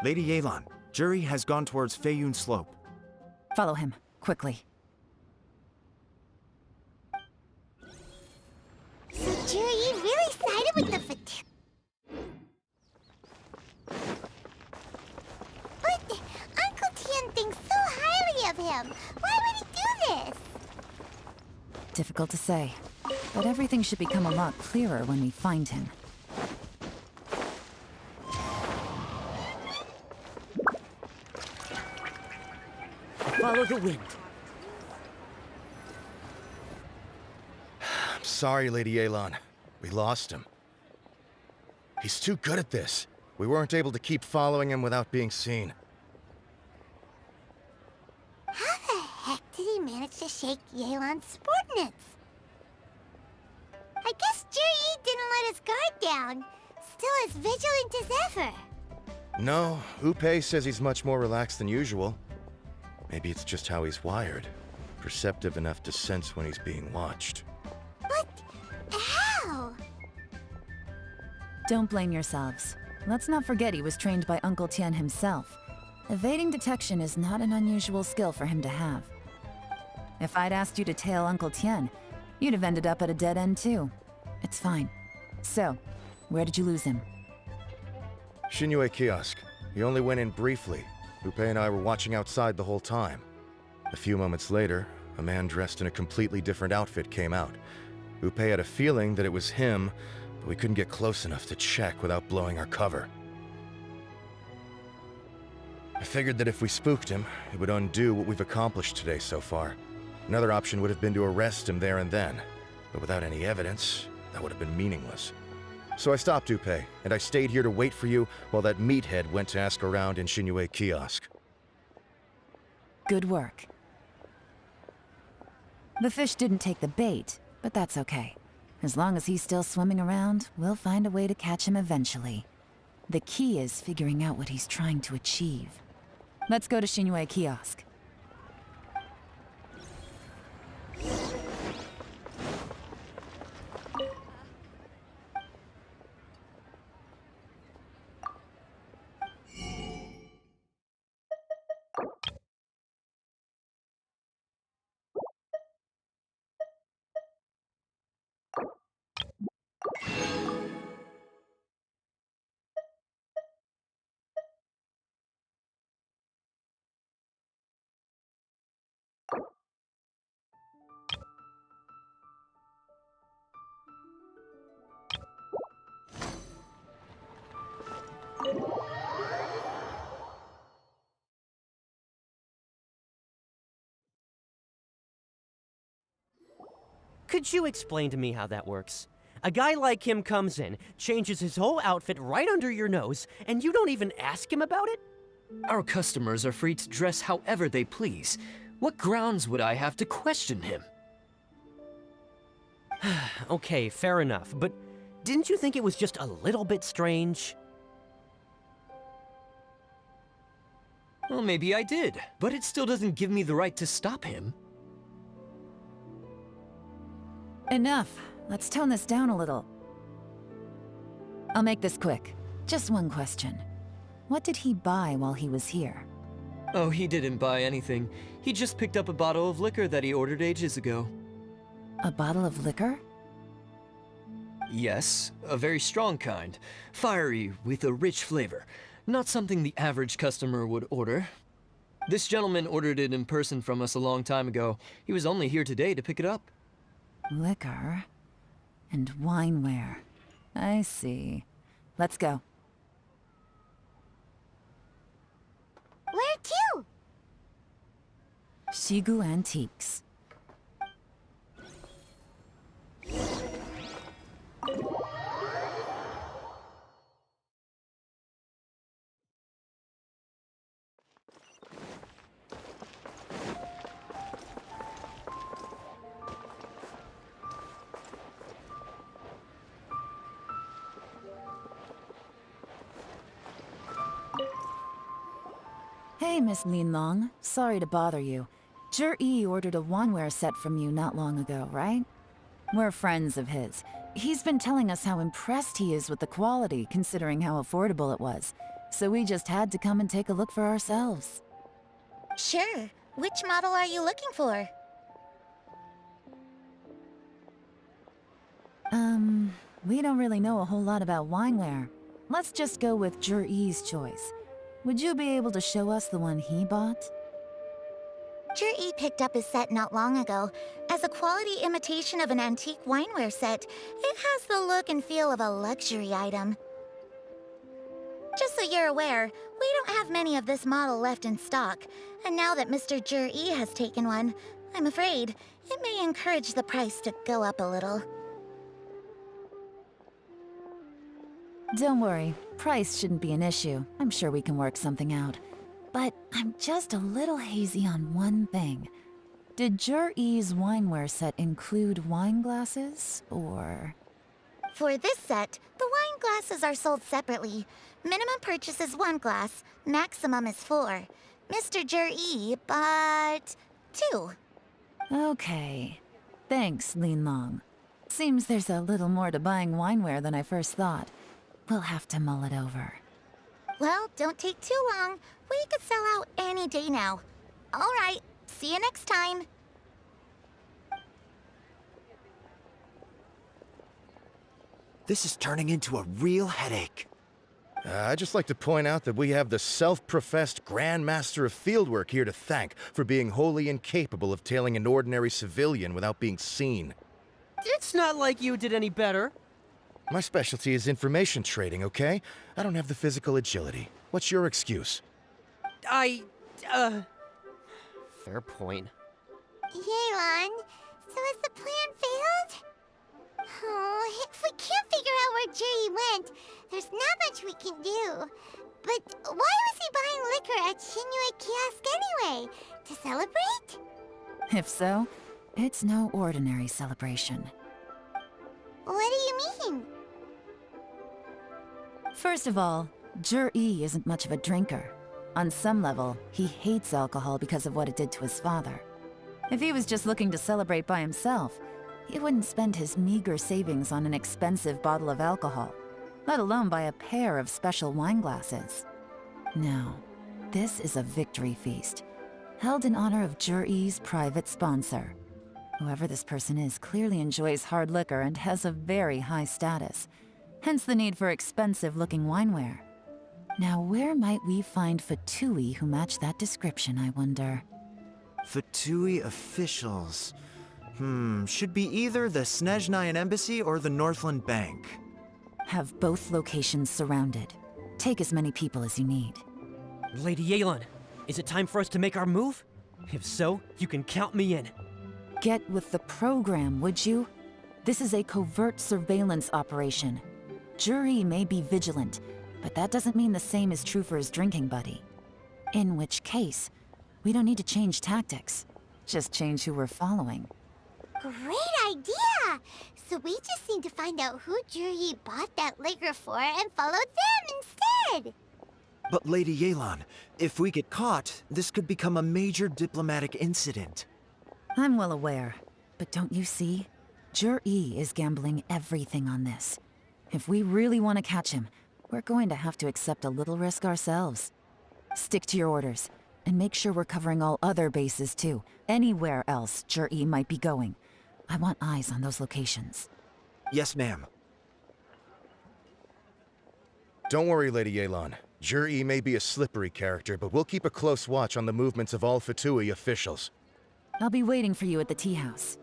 Lady Yelan, Jur-E has gone towards Feiyun Slope. Follow him, quickly. So Jur-E really sided with the But Uncle Tien thinks so highly of him. Why would he do this? Difficult to say, but everything should become a lot clearer when we find him. Follow the wind. I'm sorry, Lady Yelan. We lost him. He's too good at this. We weren't able to keep following him without being seen. How the heck did he manage to shake Yelan's subordinates? I guess Jur-E didn't let his guard down. Still as vigilant as ever. No, Upei says he's much more relaxed than usual. Maybe it's just how he's wired. Perceptive enough to sense when he's being watched. But how? Don't blame yourselves. Let's not forget he was trained by Uncle Tien himself. Evading detection is not an unusual skill for him to have. If I'd asked you to tail Uncle Tien, you'd have ended up at a dead end too. It's fine. So, where did you lose him? Xinyue Kiosk. He only went in briefly. Upei and I were watching outside the whole time. A few moments later, a man dressed in a completely different outfit came out. Upei had a feeling that it was him, but we couldn't get close enough to check without blowing our cover. I figured that if we spooked him, it would undo what we've accomplished today so far. Another option would have been to arrest him there and then, but without any evidence, that would have been meaningless. So I stopped Upei, and I stayed here to wait for you while that meathead went to ask around in Xinyue Kiosk. Good work. The fish didn't take the bait, but that's okay. As long as he's still swimming around, we'll find a way to catch him eventually. The key is figuring out what he's trying to achieve. Let's go to Xinyue Kiosk. Could you explain to me how that works? A guy like him comes in, changes his whole outfit right under your nose, and you don't even ask him about it? Our customers are free to dress however they please. What grounds would I have to question him? Okay, fair enough, but didn't you think it was just a little bit strange? Well, maybe I did, but it still doesn't give me the right to stop him. Enough. Let's tone this down a little. I'll make this quick. Just one question. What did he buy while he was here? Oh, he didn't buy anything. He just picked up a bottle of liquor that he ordered ages ago. A bottle of liquor? Yes, a very strong kind. Fiery, with a rich flavor. Not something the average customer would order. This gentleman ordered it in person from us a long time ago. He was only here today to pick it up. Liquor and wineware. I see. Let's go. Where to? Shigu Antiques. Hey, Miss Linlong. Sorry to bother you. Zhi ordered a wanware set from you not long ago, right? We're friends of his. He's been telling us how impressed he is with the quality, considering how affordable it was. So we just had to come and take a look for ourselves. Sure. Which model are you looking for? We don't really know a whole lot about wineware. Let's just go with Zhi's choice. Would you be able to show us the one he bought? Zhi picked up his set not long ago. As a quality imitation of an antique wineware set, it has the look and feel of a luxury item. Just so you're aware, we don't have many of this model left in stock, and now that Mr. Zhi has taken one, I'm afraid it may encourage the price to go up a little. Don't worry, price shouldn't be an issue. I'm sure we can work something out. But I'm just a little hazy on one thing. Did Zhi's wineware set include wine glasses, or...? For this set, the wine glasses are sold separately. Minimum purchase is 1 glass, maximum is 4. Mr. Zhi bought 2. Okay. Thanks, Linlong. Seems there's a little more to buying wineware than I first thought. We'll have to mull it over. Well, don't take too long. We could sell out any day now. All right, see you next time. This is turning into a real headache. I'd just like to point out that we have the self-professed Grand Master of Fieldwork here to thank for being wholly incapable of tailing an ordinary civilian without being seen. It's not like you did any better. My specialty is information trading, okay? I don't have the physical agility. What's your excuse? Fair point. Yelan, so has the plan failed? Oh, if we can't figure out where Jerry went, there's not much we can do. But why was he buying liquor at Shinue Kiosk anyway? To celebrate? If so, it's no ordinary celebration. What do you mean? First of all, Zhi isn't much of a drinker. On some level, he hates alcohol because of what it did to his father. If he was just looking to celebrate by himself, he wouldn't spend his meager savings on an expensive bottle of alcohol, let alone buy a pair of special wine glasses. No, this is a victory feast, held in honor of Zhi's private sponsor. Whoever this person is clearly enjoys hard liquor and has a very high status, hence the need for expensive-looking wineware. Now, where might we find Fatui who match that description, I wonder? Fatui officials. Should be either the Snezhnayan Embassy or the Northland Bank. Have both locations surrounded. Take as many people as you need. Lady Yelan, is it time for us to make our move? If so, you can count me in. Get with the program, would you? This is a covert surveillance operation. Zhi may be vigilant, but that doesn't mean the same is true for his drinking buddy. In which case, we don't need to change tactics. Just change who we're following. Great idea! So we just need to find out who Zhi bought that liquor for and follow them instead! But Lady Yelan, if we get caught, this could become a major diplomatic incident. I'm well aware, but don't you see? Zhi is gambling everything on this. If we really want to catch him, we're going to have to accept a little risk ourselves. Stick to your orders, And make sure we're covering all other bases too. Anywhere else Jur-E might be going. I want eyes on those locations. Yes, ma'am. Don't worry, Lady Yelan. Jur-E may be a slippery character, but we'll keep a close watch on the movements of all Fatui officials. I'll be waiting for you at the tea house.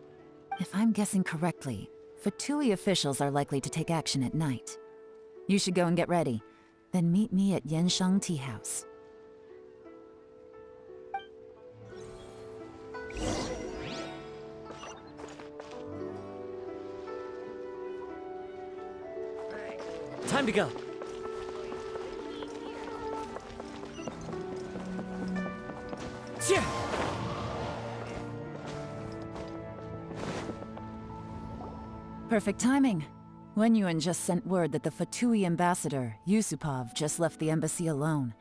If I'm guessing correctly, Fatui officials are likely to take action at night. You should go and get ready. Then meet me at Yenshang Tea House. Time to go. Cheer! Perfect timing. Wenyuan just sent word that the Fatui ambassador, Yusupov, just left the embassy alone.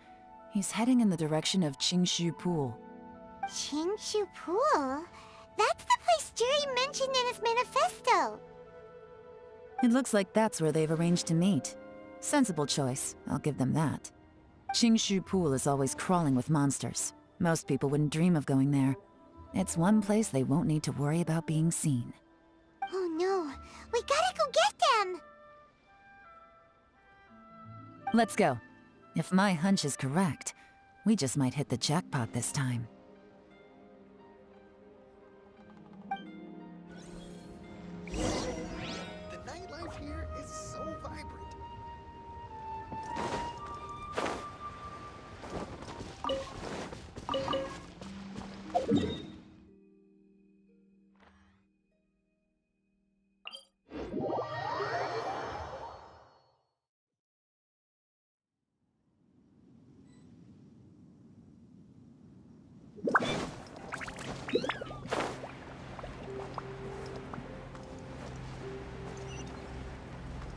He's heading in the direction of Qingshu Pool. Qingshu Pool? That's the place Jerry mentioned in his manifesto. It looks like that's where they've arranged to meet. Sensible choice, I'll give them that. Qingshu Pool is always crawling with monsters. Most people wouldn't dream of going there. It's one place they won't need to worry about being seen. Oh no, we gotta go get them! Let's go. If my hunch is correct, we just might hit the jackpot this time. The nightlife here is so vibrant.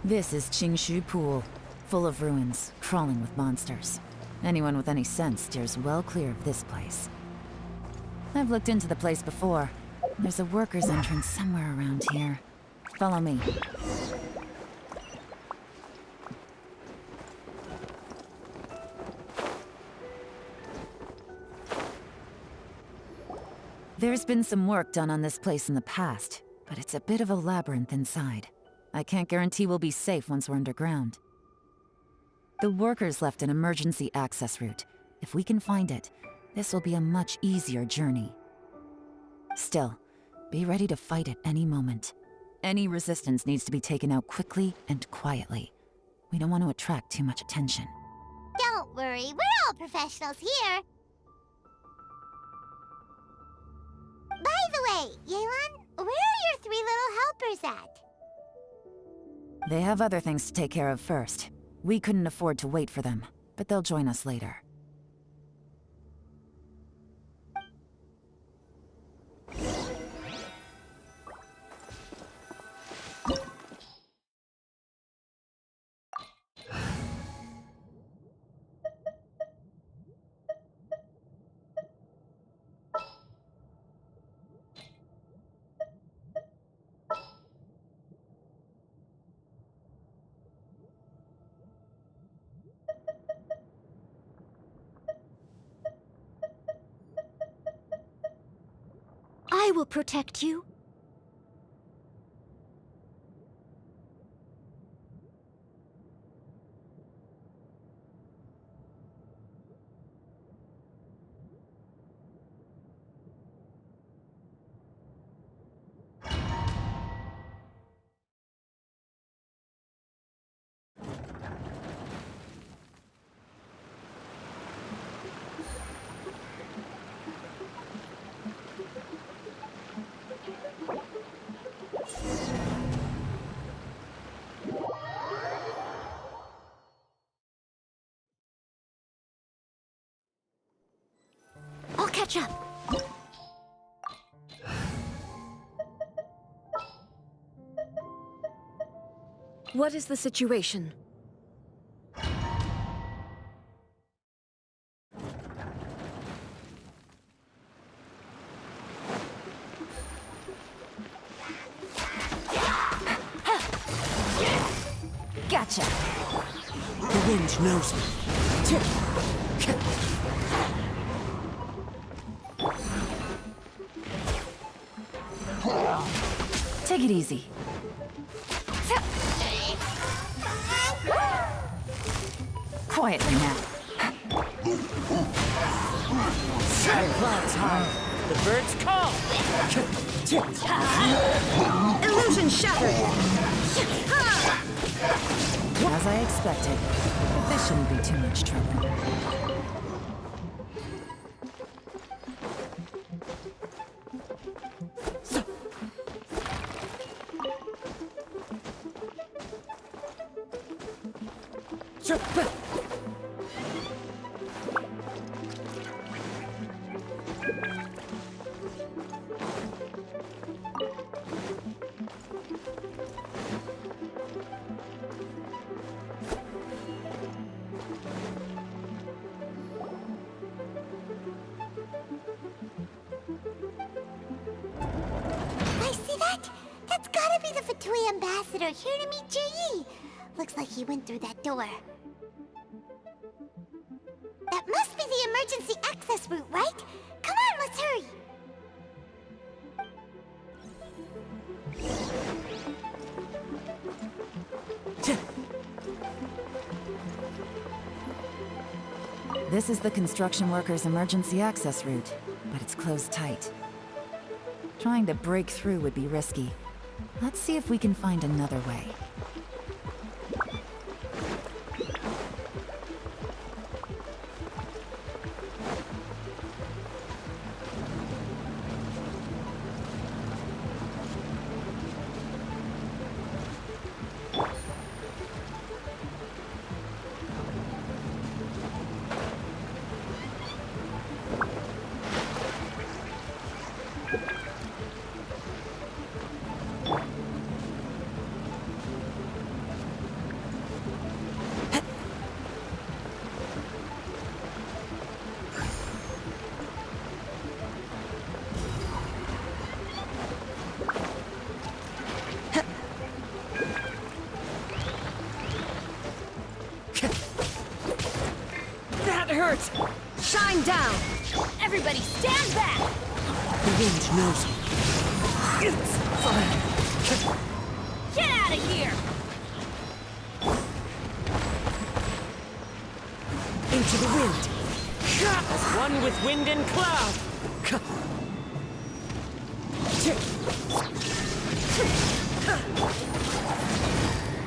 This is Qingshu Pool, full of ruins, crawling with monsters. Anyone with any sense steers well clear of this place. I've looked into the place before. There's a worker's entrance somewhere around here. Follow me. There's been some work done on this place in the past, but it's a bit of a labyrinth inside. I can't guarantee we'll be safe once we're underground. The workers left an emergency access route. If we can find it, this will be a much easier journey. Still, be ready to fight at any moment. Any resistance needs to be taken out quickly and quietly. We don't want to attract too much attention. Don't worry, we're all professionals here. By the way, Yelan, where are your 3 little helpers at? They have other things to take care of first. We couldn't afford to wait for them, but they'll join us later. I will protect you. I'll catch up. What is the situation? Gotcha! The wind knows me. Take it easy. Quietly now. Clouds high. The birds call. Illusion shattered. As I expected, but this shouldn't be too much trouble. I see that? That's gotta be the Fatui ambassador here to meet Ji. Looks like he went through that door. That must be the emergency access route, right? Come on, let's hurry. This is the construction workers' emergency access route, but it's closed tight. Trying to break through would be risky. Let's see if we can find another way. hurt! Shine down! Everybody stand back! The wind knows me. It's fine. Get out of here! Into the wind. As one with wind and cloud.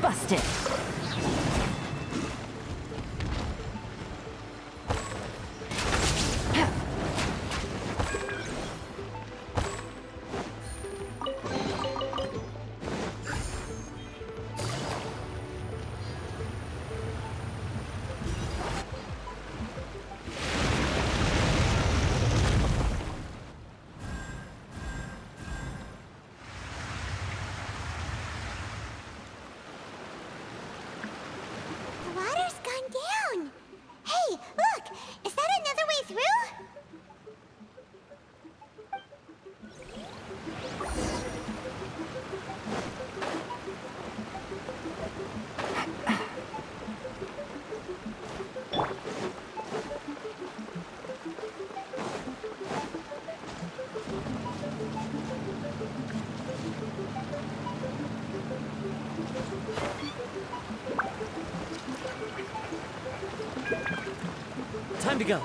Busted. Time to go.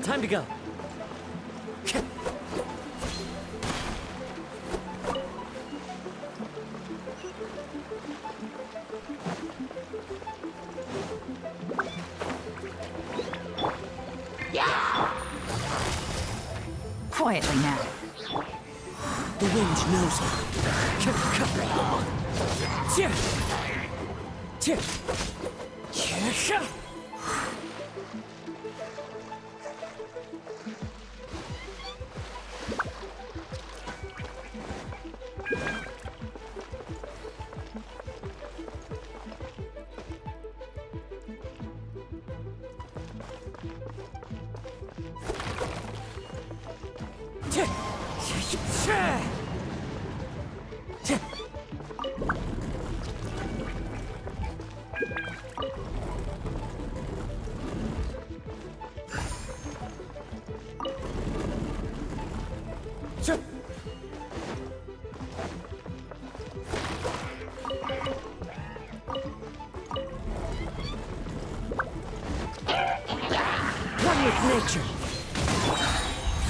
Time to go. Quietly now. The wind knows me. Nature.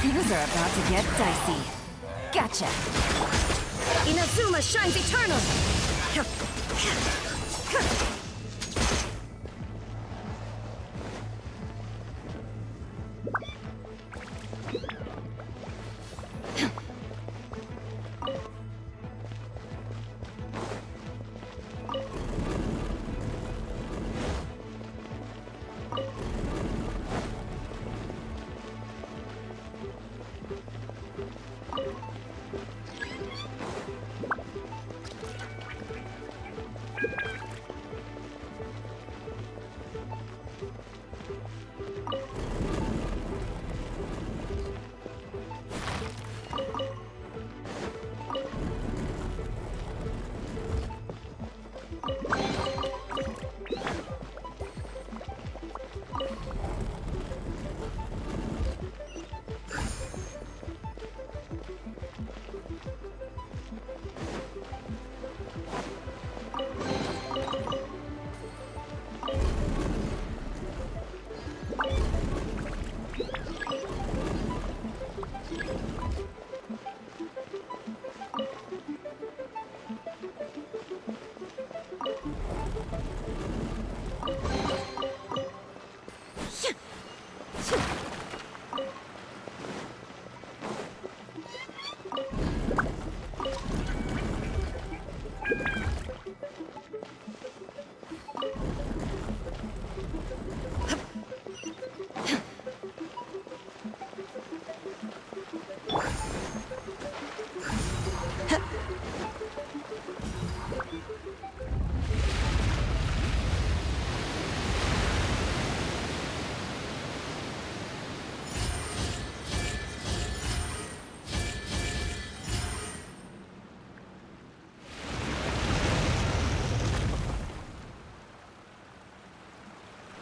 Things are about to get dicey. Gotcha. Inazuma shines eternal.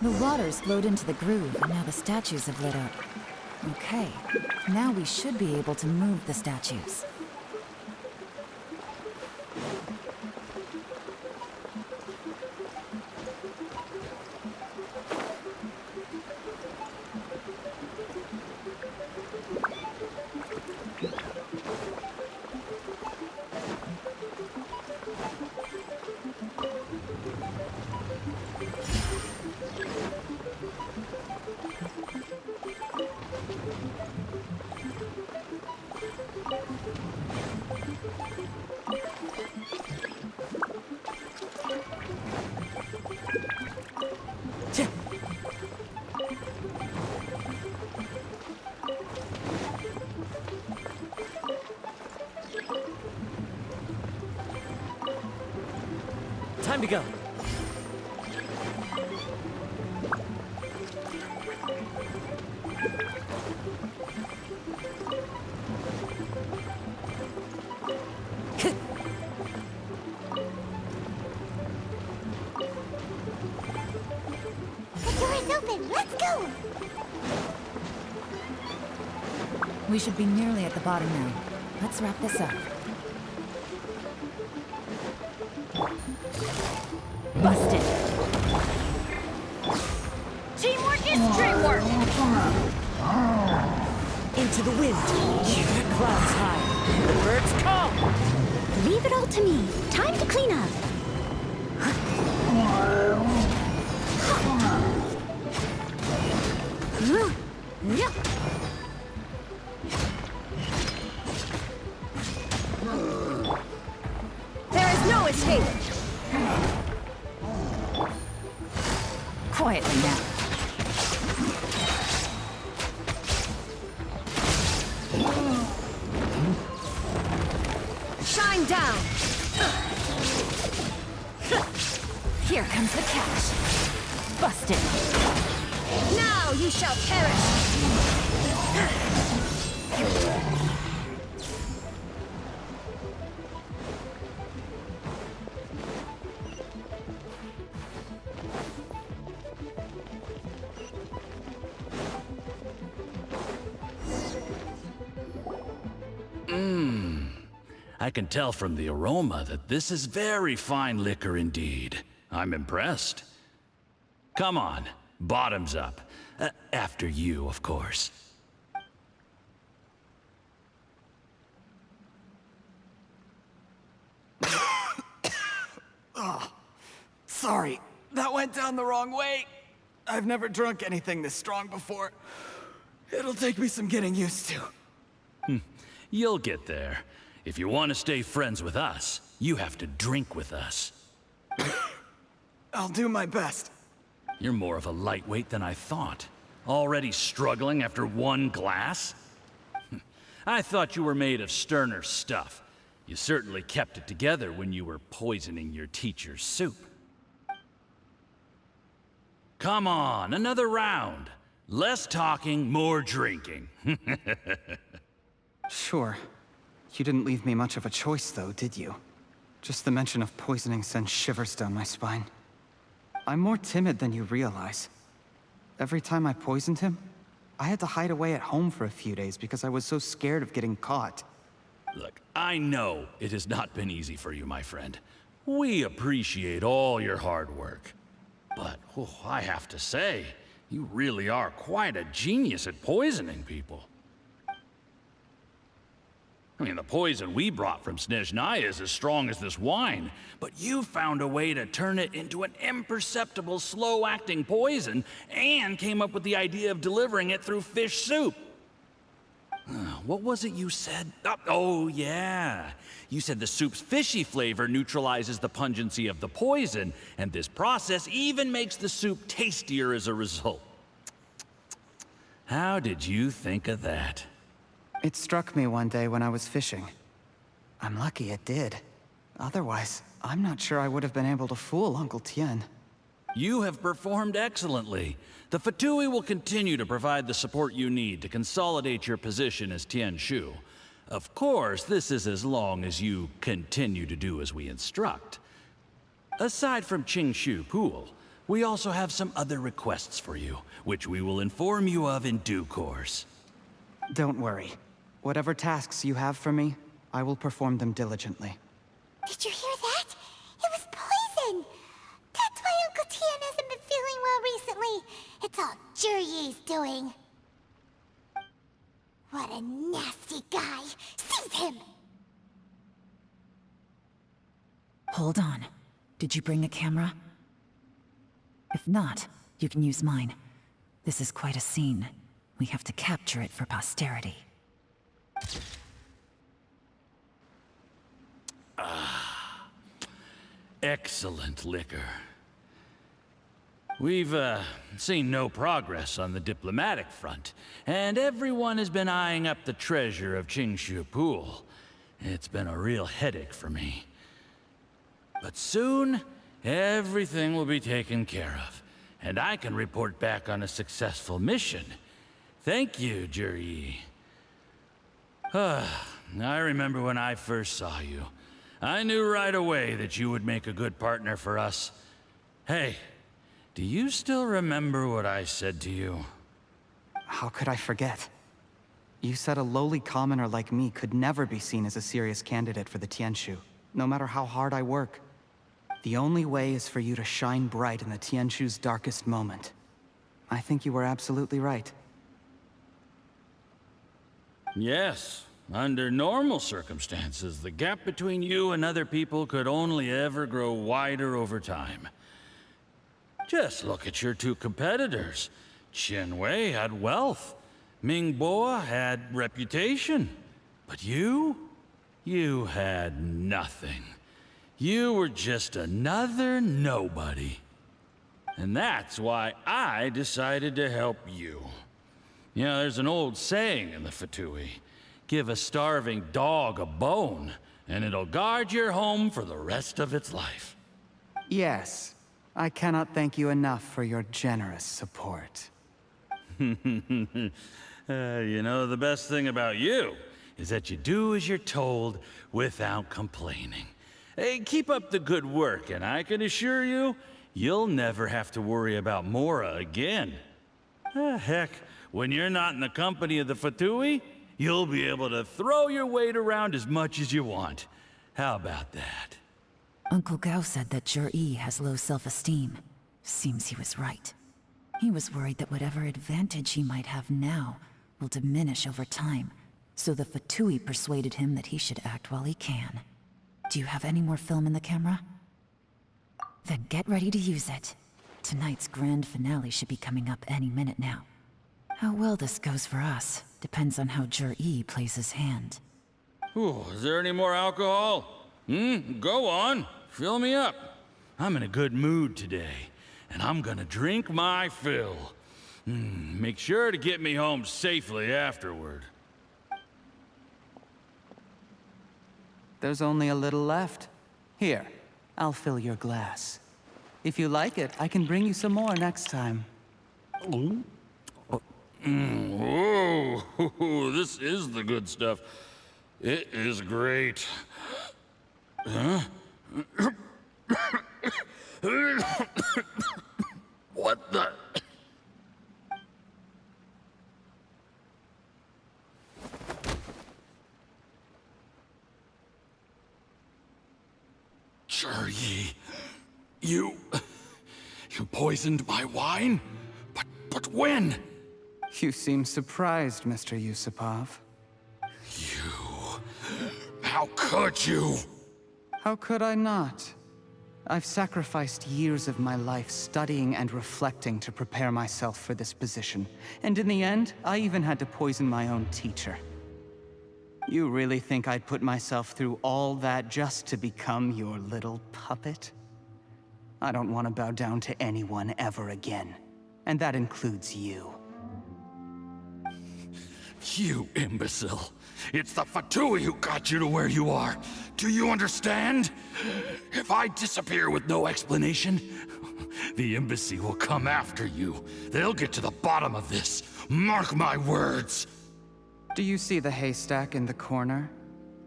The water's flowed into the groove, and now the statues have lit up. Okay, now we should be able to move the statues. Time to go. The door is open. Let's go. We should be nearly at the bottom now. Let's wrap this up. Busted. Teamwork is dreamwork. Into the wind. Clouds high. The birds call. Leave it all to me. Time to clean up. There is no escape. Shine down! Here comes the catch. Busted. Now you shall perish! I can tell from the aroma that this is very fine liquor indeed. I'm impressed. Come on, bottoms up. After you, of course. Oh, sorry, that went down the wrong way. I've never drunk anything this strong before. It'll take me some getting used to. You'll get there. If you want to stay friends with us, you have to drink with us. I'll do my best. You're more of a lightweight than I thought. Already struggling after one glass? I thought you were made of sterner stuff. You certainly kept it together when you were poisoning your teacher's soup. Come on, another round. Less talking, more drinking. Sure. You didn't leave me much of a choice, though, did you? Just the mention of poisoning sends shivers down my spine. I'm more timid than you realize. Every time I poisoned him, I had to hide away at home for a few days because I was so scared of getting caught. Look, I know it has not been easy for you, my friend. We appreciate all your hard work. But, I have to say, you really are quite a genius at poisoning people. I mean, the poison we brought from Snezhnaya is as strong as this wine, but you found a way to turn it into an imperceptible, slow-acting poison, and came up with the idea of delivering it through fish soup. What was it you said? Oh, yeah. You said the soup's fishy flavor neutralizes the pungency of the poison, and this process even makes the soup tastier as a result. How did you think of that? It struck me one day when I was fishing. I'm lucky it did. Otherwise, I'm not sure I would have been able to fool Uncle Tien. You have performed excellently. The Fatui will continue to provide the support you need to consolidate your position as Tien Shu. Of course, this is as long as you continue to do as we instruct. Aside from Qingshu Pool, we also have some other requests for you, which we will inform you of in due course. Don't worry. Whatever tasks you have for me, I will perform them diligently. Did you hear that? It was poison! That's why Uncle Tien hasn't been feeling well recently. It's all Jurye's doing. What a nasty guy! Seize him! Hold on. Did you bring a camera? If not, you can use mine. This is quite a scene. We have to capture it for posterity. Excellent liquor. We've, seen no progress on the diplomatic front, and everyone has been eyeing up the treasure of Qingshu Pool. It's been a real headache for me. But soon, everything will be taken care of, and I can report back on a successful mission. Thank you, Jurye. I remember when I first saw you. I knew right away that you would make a good partner for us. Hey, do you still remember what I said to you? How could I forget? You said a lowly commoner like me could never be seen as a serious candidate for the Tianshu, no matter how hard I work. The only way is for you to shine bright in the Tianshu's darkest moment. I think you were absolutely right. Yes. Under normal circumstances, the gap between you and other people could only ever grow wider over time. Just look at your two competitors. Qianwei had wealth. Mingboa had reputation. But you had nothing. You were just another nobody. And that's why I decided to help you. You know, there's an old saying in the Fatui. Give a starving dog a bone, and it'll guard your home for the rest of its life. Yes. I cannot thank you enough for your generous support. You know, the best thing about you is that you do as you're told without complaining. Hey, keep up the good work, and I can assure you, you'll never have to worry about Mora again. Heck, when you're not in the company of the Fatui, you'll be able to throw your weight around as much as you want. How about that? Uncle Gao said that Jur-E has low self-esteem. Seems he was right. He was worried that whatever advantage he might have now will diminish over time, so the Fatui persuaded him that he should act while he can. Do you have any more film in the camera? Then get ready to use it. Tonight's grand finale should be coming up any minute now. How well this goes for us depends on how Jur-E plays his hand. Ooh, is there any more alcohol? Go on. Fill me up. I'm in a good mood today, and I'm gonna drink my fill. Make sure to get me home safely afterward. There's only a little left. Here, I'll fill your glass. If you like it, I can bring you some more next time. Whoa, this is the good stuff. It is great. Huh? What the? Jur-E, you poisoned my wine? But when? You seem surprised, Mr. Yusupov. How could you? How could I not? I've sacrificed years of my life studying and reflecting to prepare myself for this position. And in the end, I even had to poison my own teacher. You really think I'd put myself through all that just to become your little puppet? I don't want to bow down to anyone ever again. And that includes you. You imbecile. It's the Fatui who got you to where you are. Do you understand? If I disappear with no explanation, the embassy will come after you. They'll get to the bottom of this. Mark my words. Do you see the haystack in the corner?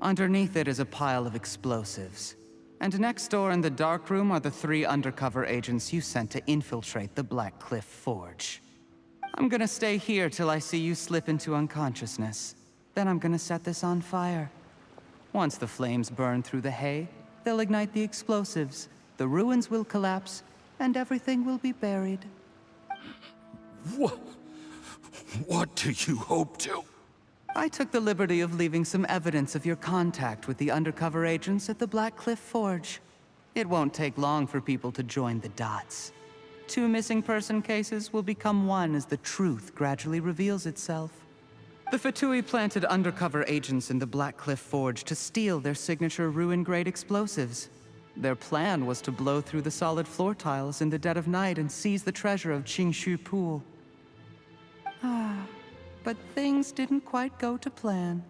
Underneath it is a pile of explosives. And next door in the dark room are the 3 undercover agents you sent to infiltrate the Black Cliff Forge. I'm gonna stay here till I see you slip into unconsciousness. Then I'm gonna set this on fire. Once the flames burn through the hay, they'll ignite the explosives, the ruins will collapse, and everything will be buried. What do you hope to? I took the liberty of leaving some evidence of your contact with the undercover agents at the Black Cliff Forge. It won't take long for people to join the dots. 2 missing person cases will become one as the truth gradually reveals itself. The Fatui planted undercover agents in the Black Cliff Forge to steal their signature ruin-grade explosives. Their plan was to blow through the solid floor tiles in the dead of night and seize the treasure of Qingshu Pool. But things didn't quite go to plan.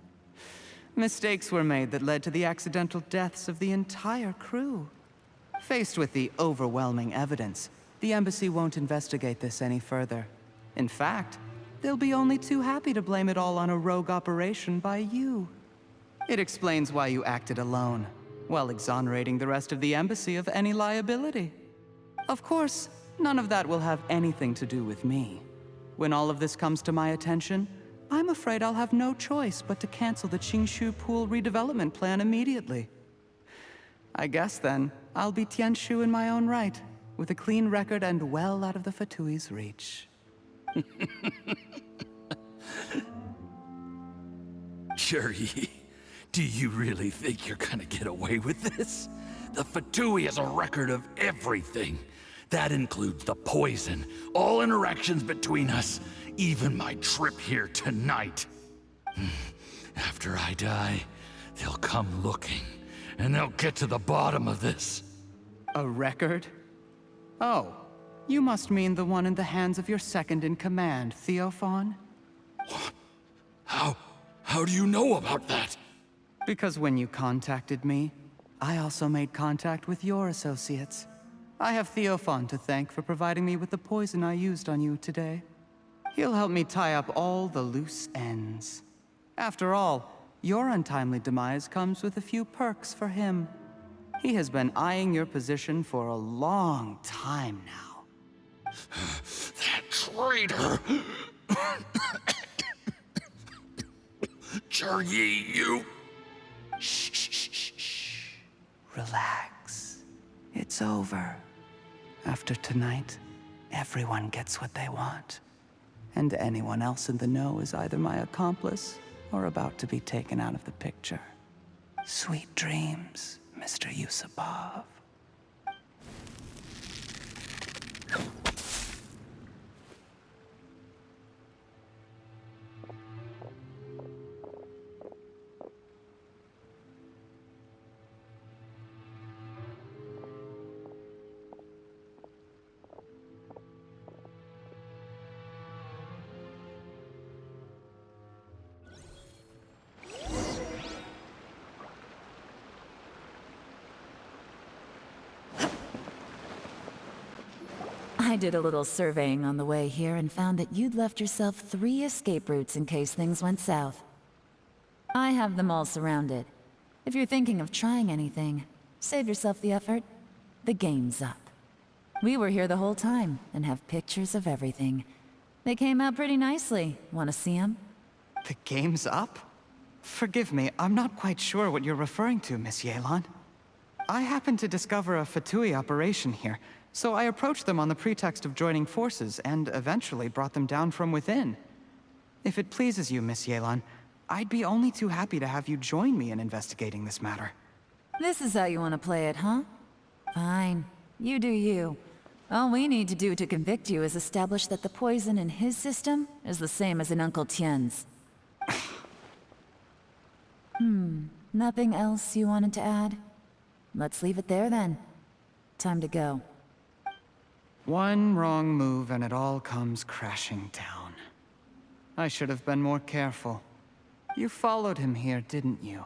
Mistakes were made that led to the accidental deaths of the entire crew. Faced with the overwhelming evidence, the embassy won't investigate this any further. In fact, they'll be only too happy to blame it all on a rogue operation by you. It explains why you acted alone, while exonerating the rest of the embassy of any liability. Of course, none of that will have anything to do with me. When all of this comes to my attention, I'm afraid I'll have no choice but to cancel the Qingshu Pool redevelopment plan immediately. I guess then, I'll be Tianshu in my own right, with a clean record and well out of the Fatui's reach. Jur-E, do you really think you're gonna get away with this? The Fatui has a record of everything. That includes the poison, all interactions between us, even my trip here tonight. After I die, they'll come looking, and they'll get to the bottom of this. A record? Oh, you must mean the one in the hands of your second-in-command, Theophan? How do you know about that? Because when you contacted me, I also made contact with your associates. I have Theophan to thank for providing me with the poison I used on you today. He'll help me tie up all the loose ends. After all, your untimely demise comes with a few perks for him. He has been eyeing your position for a long time now. That traitor! Juri, you... Shh. Relax. It's over. After tonight, everyone gets what they want. And anyone else in the know is either my accomplice or about to be taken out of the picture. Sweet dreams, Mr. Yusupov. I did a little surveying on the way here and found that you'd left yourself 3 escape routes in case things went south. I have them all surrounded. If you're thinking of trying anything, save yourself the effort. The game's up. We were here the whole time and have pictures of everything. They came out pretty nicely. Want to see them? The game's up? Forgive me, I'm not quite sure what you're referring to, Miss Yelan. I happened to discover a Fatui operation here, so I approached them on the pretext of joining forces and eventually brought them down from within. If it pleases you, Miss Yelan, I'd be only too happy to have you join me in investigating this matter. This is how you want to play it, huh? Fine. You do you. All we need to do to convict you is establish that the poison in his system is the same as in Uncle Tien's. Nothing else you wanted to add? Let's leave it there then. Time to go. One wrong move and it all comes crashing down. I should have been more careful. You followed him here, didn't you?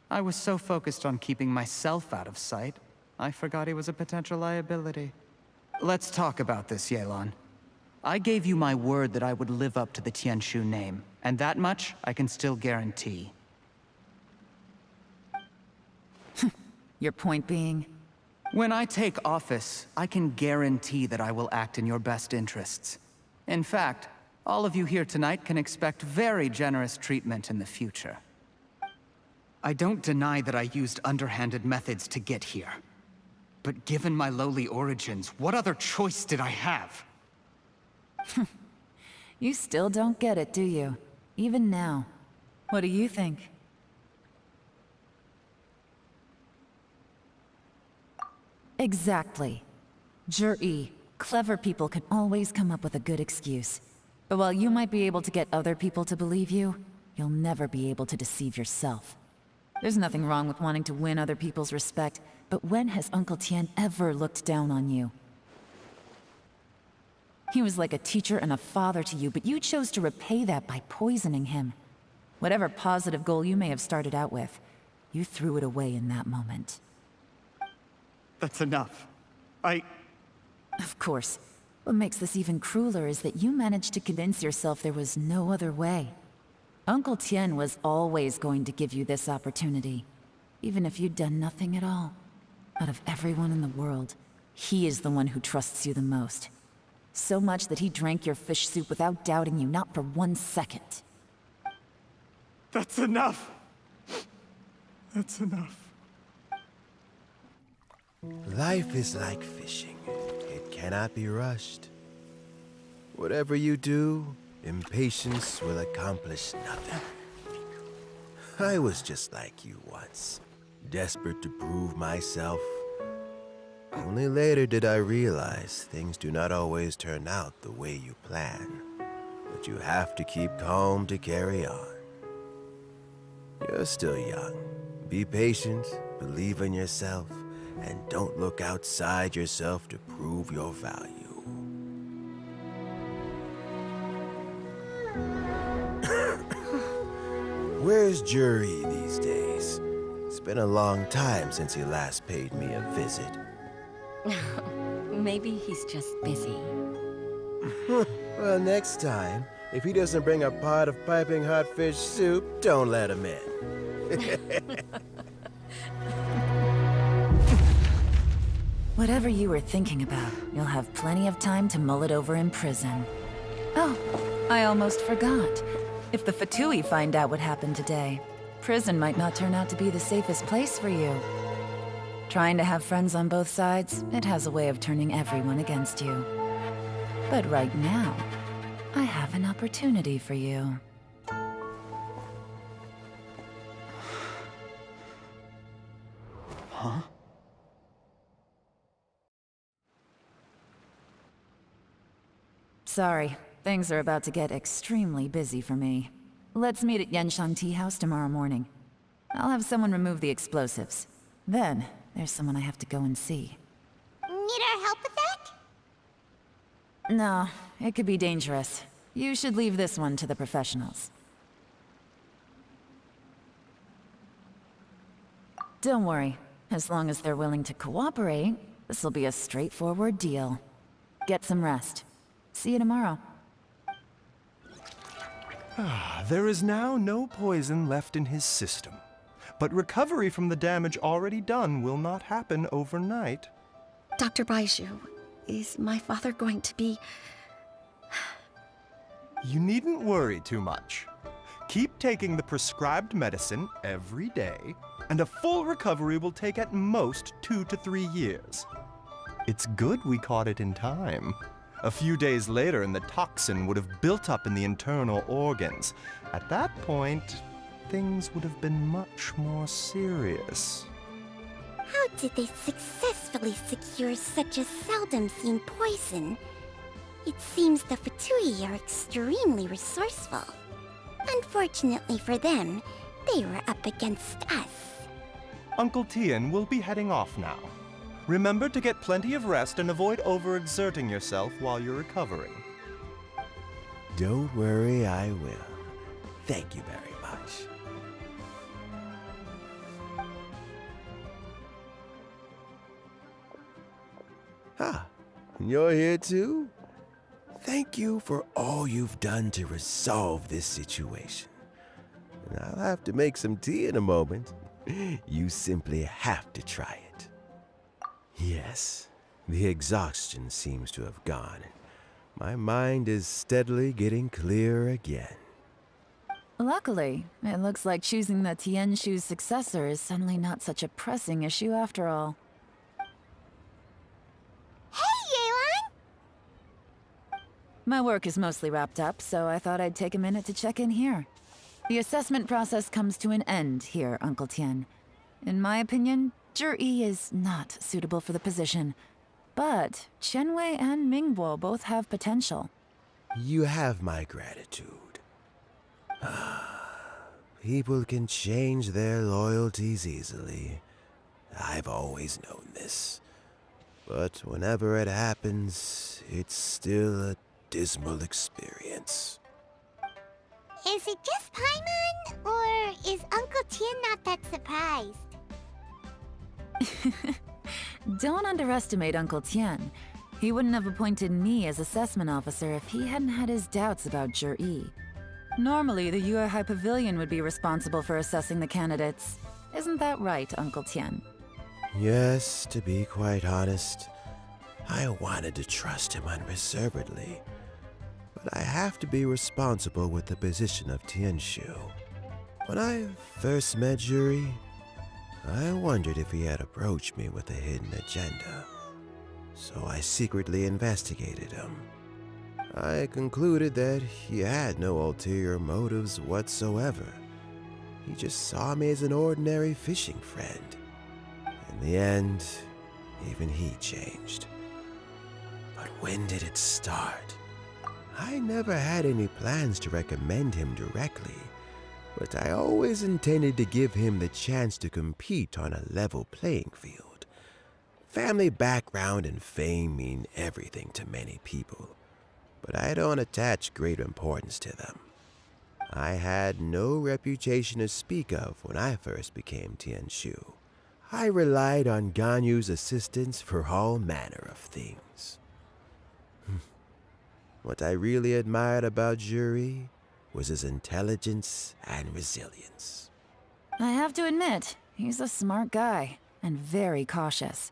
I was so focused on keeping myself out of sight, I forgot he was a potential liability. Let's talk about this, Yelan. I gave you my word that I would live up to the Tianshu name, and that much I can still guarantee. Your point being? When I take office, I can guarantee that I will act in your best interests. In fact, all of you here tonight can expect very generous treatment in the future. I don't deny that I used underhanded methods to get here. But given my lowly origins, what other choice did I have? You still don't get it, do you? Even now. What do you think? Exactly. Juri, clever people can always come up with a good excuse. But while you might be able to get other people to believe you, you'll never be able to deceive yourself. There's nothing wrong with wanting to win other people's respect, but when has Uncle Tien ever looked down on you? He was like a teacher and a father to you, but you chose to repay that by poisoning him. Whatever positive goal you may have started out with, you threw it away in that moment. That's enough. Of course. What makes this even crueler is that you managed to convince yourself there was no other way. Uncle Tien was always going to give you this opportunity, even if you'd done nothing at all. Out of everyone in the world, he is the one who trusts you the most. So much that he drank your fish soup without doubting you, not for 1 second. That's enough! That's enough. Life is like fishing. It cannot be rushed. Whatever you do, impatience will accomplish nothing. I was just like you once, desperate to prove myself. Only later did I realize things do not always turn out the way you plan. But you have to keep calm to carry on. You're still young. Be patient, believe in yourself, and don't look outside yourself to prove your value. Where's Juri these days? been a long time since he last paid me a visit. Maybe he's just busy. Well, next time, if he doesn't bring a pot of piping hot fish soup, don't let him in. Whatever you were thinking about, you'll have plenty of time to mull it over in prison. Oh, I almost forgot. If the Fatui find out what happened today, prison might not turn out to be the safest place for you. Trying to have friends on both sides, it has a way of turning everyone against you. But right now, I have an opportunity for you. Huh? Sorry, things are about to get extremely busy for me. Let's meet at Genshin Tea House tomorrow morning. I'll have someone remove the explosives. Then, there's someone I have to go and see. Need our help with that? No, it could be dangerous. You should leave this one to the professionals. Don't worry. As long as they're willing to cooperate, this'll be a straightforward deal. Get some rest. See you tomorrow. There is now no poison left in his system. But recovery from the damage already done will not happen overnight. Dr. Baiju, is my father going to be... You needn't worry too much. Keep taking the prescribed medicine every day, and a full recovery will take at most 2 to 3 years. It's good we caught it in time. A few days later, and the toxin would have built up in the internal organs. At that point, things would have been much more serious. How did they successfully secure such a seldom-seen poison? It seems the Fatui are extremely resourceful. Unfortunately for them, they were up against us. Uncle Tian will be heading off now. Remember to get plenty of rest and avoid overexerting yourself while you're recovering. Don't worry, I will. Thank you very much. Ah, you're here too? Thank you for all you've done to resolve this situation. I'll have to make some tea in a moment. You simply have to try it. Yes, the exhaustion seems to have gone. My mind is steadily getting clearer again. Luckily, it looks like choosing the Tianshu's successor is suddenly not such a pressing issue after all. Hey, Yelan! My work is mostly wrapped up, so I thought I'd take a minute to check in here. The assessment process comes to an end here, Uncle Tian. In my opinion, Zhi is not suitable for the position. But Qianwei and Mingbo both have potential. You have my gratitude. People can change their loyalties easily. I've always known this. But whenever it happens, it's still a dismal experience. Is it just Paimon, or is Uncle Tian not that surprised? Don't underestimate Uncle Tian. He wouldn't have appointed me as assessment officer if he hadn't had his doubts about Zhi. Normally, the Yuehai Pavilion would be responsible for assessing the candidates. Isn't that right, Uncle Tian? Yes, to be quite honest, I wanted to trust him unreservedly. But I have to be responsible with the position of Tianshu. When I first met Zhi, I wondered if he had approached me with a hidden agenda. So I secretly investigated him. I concluded that he had no ulterior motives whatsoever. He just saw me as an ordinary fishing friend. In the end, even he changed. But when did it start? I never had any plans to recommend him directly, but I always intended to give him the chance to compete on a level playing field. Family background and fame mean everything to many people, but I don't attach great importance to them. I had no reputation to speak of when I first became Tianshu. I relied on Ganyu's assistance for all manner of things. What I really admired about Juri was his intelligence and resilience. I have to admit, he's a smart guy, and very cautious.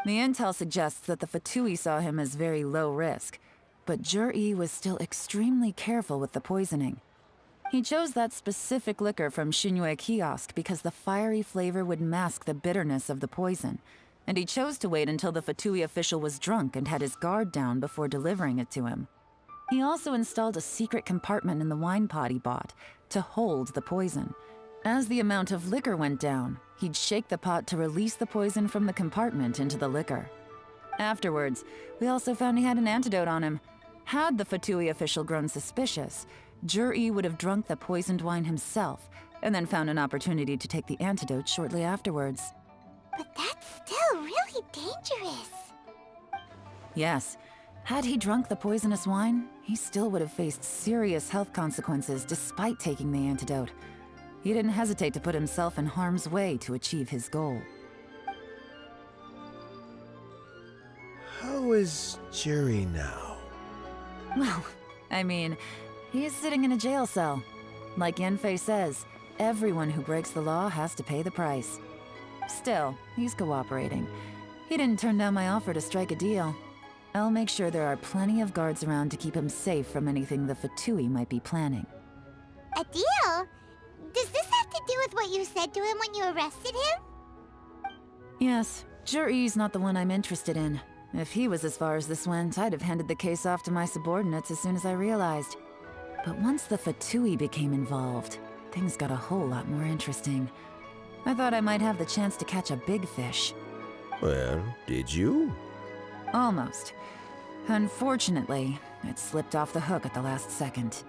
The intel suggests that the Fatui saw him as very low risk, but Juri was still extremely careful with the poisoning. He chose that specific liquor from Shinue Kiosk because the fiery flavor would mask the bitterness of the poison, and he chose to wait until the Fatui official was drunk and had his guard down before delivering it to him. He also installed a secret compartment in the wine pot he bought to hold the poison. As the amount of liquor went down, he'd shake the pot to release the poison from the compartment into the liquor. Afterwards, we also found he had an antidote on him. Had the Fatui official grown suspicious, Juri would have drunk the poisoned wine himself, and then found an opportunity to take the antidote shortly afterwards. But that's still really dangerous. Yes, had he drunk the poisonous wine, he still would have faced serious health consequences despite taking the antidote. He didn't hesitate to put himself in harm's way to achieve his goal. How is Juri now? Well, I mean, he's sitting in a jail cell. Like Yanfei says, everyone who breaks the law has to pay the price. Still, he's cooperating. He didn't turn down my offer to strike a deal. I'll make sure there are plenty of guards around to keep him safe from anything the Fatui might be planning. A deal? Does this have to do with what you said to him when you arrested him? Yes, Juri's not the one I'm interested in. If he was as far as this went, I'd have handed the case off to my subordinates as soon as I realized. But once the Fatui became involved, things got a whole lot more interesting. I thought I might have the chance to catch a big fish. Well, did you? Almost. Unfortunately, it slipped off the hook at the last second.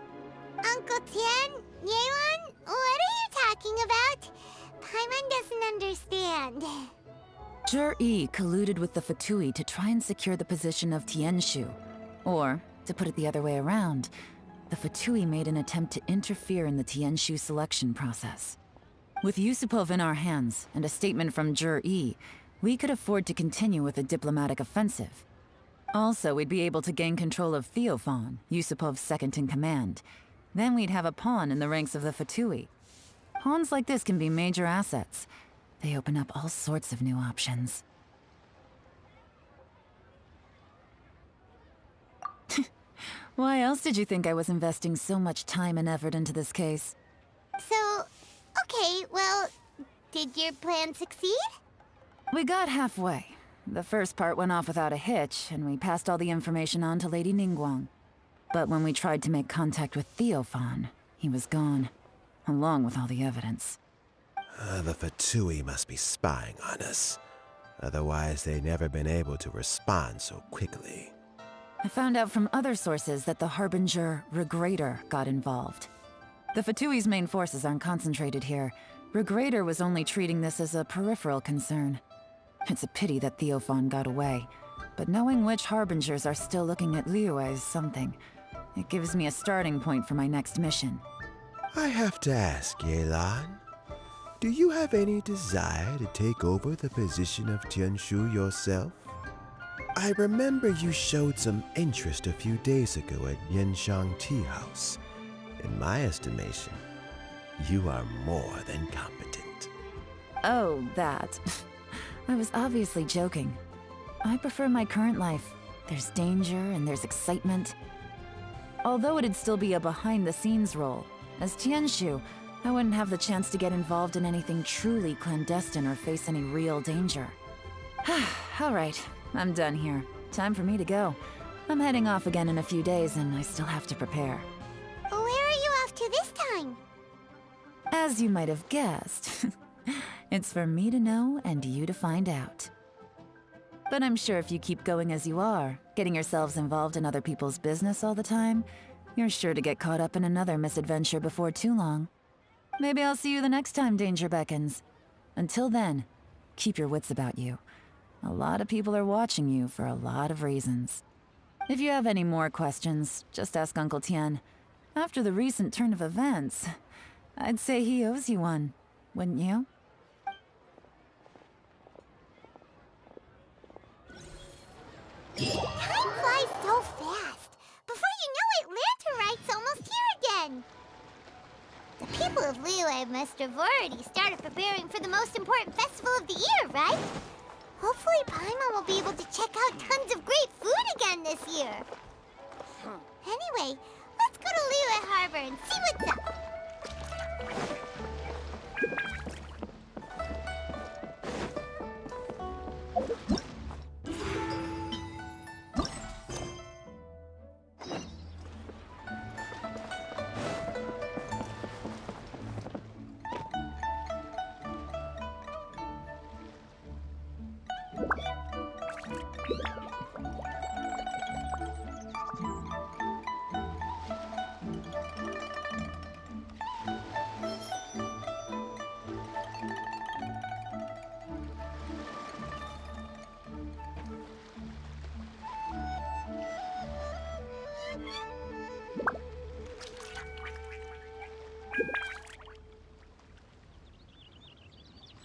Uncle Tian? Yelan? What are you talking about? Paimon doesn't understand. Jur-E colluded with the Fatui to try and secure the position of Tianshu. Or, to put it the other way around, the Fatui made an attempt to interfere in the Tianshu selection process. With Yusupov in our hands, and a statement from Jur-E, we could afford to continue with a diplomatic offensive. Also, we'd be able to gain control of Theophan, Yusupov's second-in-command. Then we'd have a pawn in the ranks of the Fatui. Pawns like this can be major assets. They open up all sorts of new options. Why else did you think I was investing so much time and effort into this case? So, okay, well, did your plan succeed? We got halfway. The first part went off without a hitch, and we passed all the information on to Lady Ningguang. But when we tried to make contact with Theophan, he was gone, along with all the evidence. The Fatui must be spying on us. Otherwise, they'd never been able to respond so quickly. I found out from other sources that the Harbinger Regrator got involved. The Fatui's main forces aren't concentrated here. Regrator was only treating this as a peripheral concern. It's a pity that Theophan got away, but knowing which Harbingers are still looking at Liyue is something. It gives me a starting point for my next mission. I have to ask, Yelan, do you have any desire to take over the position of Tianshu yourself? I remember you showed some interest a few days ago at Yenshang Tea House. In my estimation, you are more than competent. Oh, that. I was obviously joking. I prefer my current life. There's danger and there's excitement. Although it'd still be a behind-the-scenes role, as Tianshu, I wouldn't have the chance to get involved in anything truly clandestine or face any real danger. All right, I'm done here. Time for me to go. I'm heading off again in a few days and I still have to prepare. Where are you off to this time? As you might have guessed, it's for me to know and you to find out. But I'm sure if you keep going as you are, getting yourselves involved in other people's business all the time, you're sure to get caught up in another misadventure before too long. Maybe I'll see you the next time danger beckons. Until then, keep your wits about you. A lot of people are watching you for a lot of reasons. If you have any more questions, just ask Uncle Tian. After the recent turn of events, I'd say he owes you one, wouldn't you? Time flies so fast. Before you know it, Lanterite's almost here again. The people of Liyue must have already started preparing for the most important festival of the year, right? Hopefully Paimon will be able to check out tons of great food again this year. Anyway, let's go to Liyue Harbor and see what's up.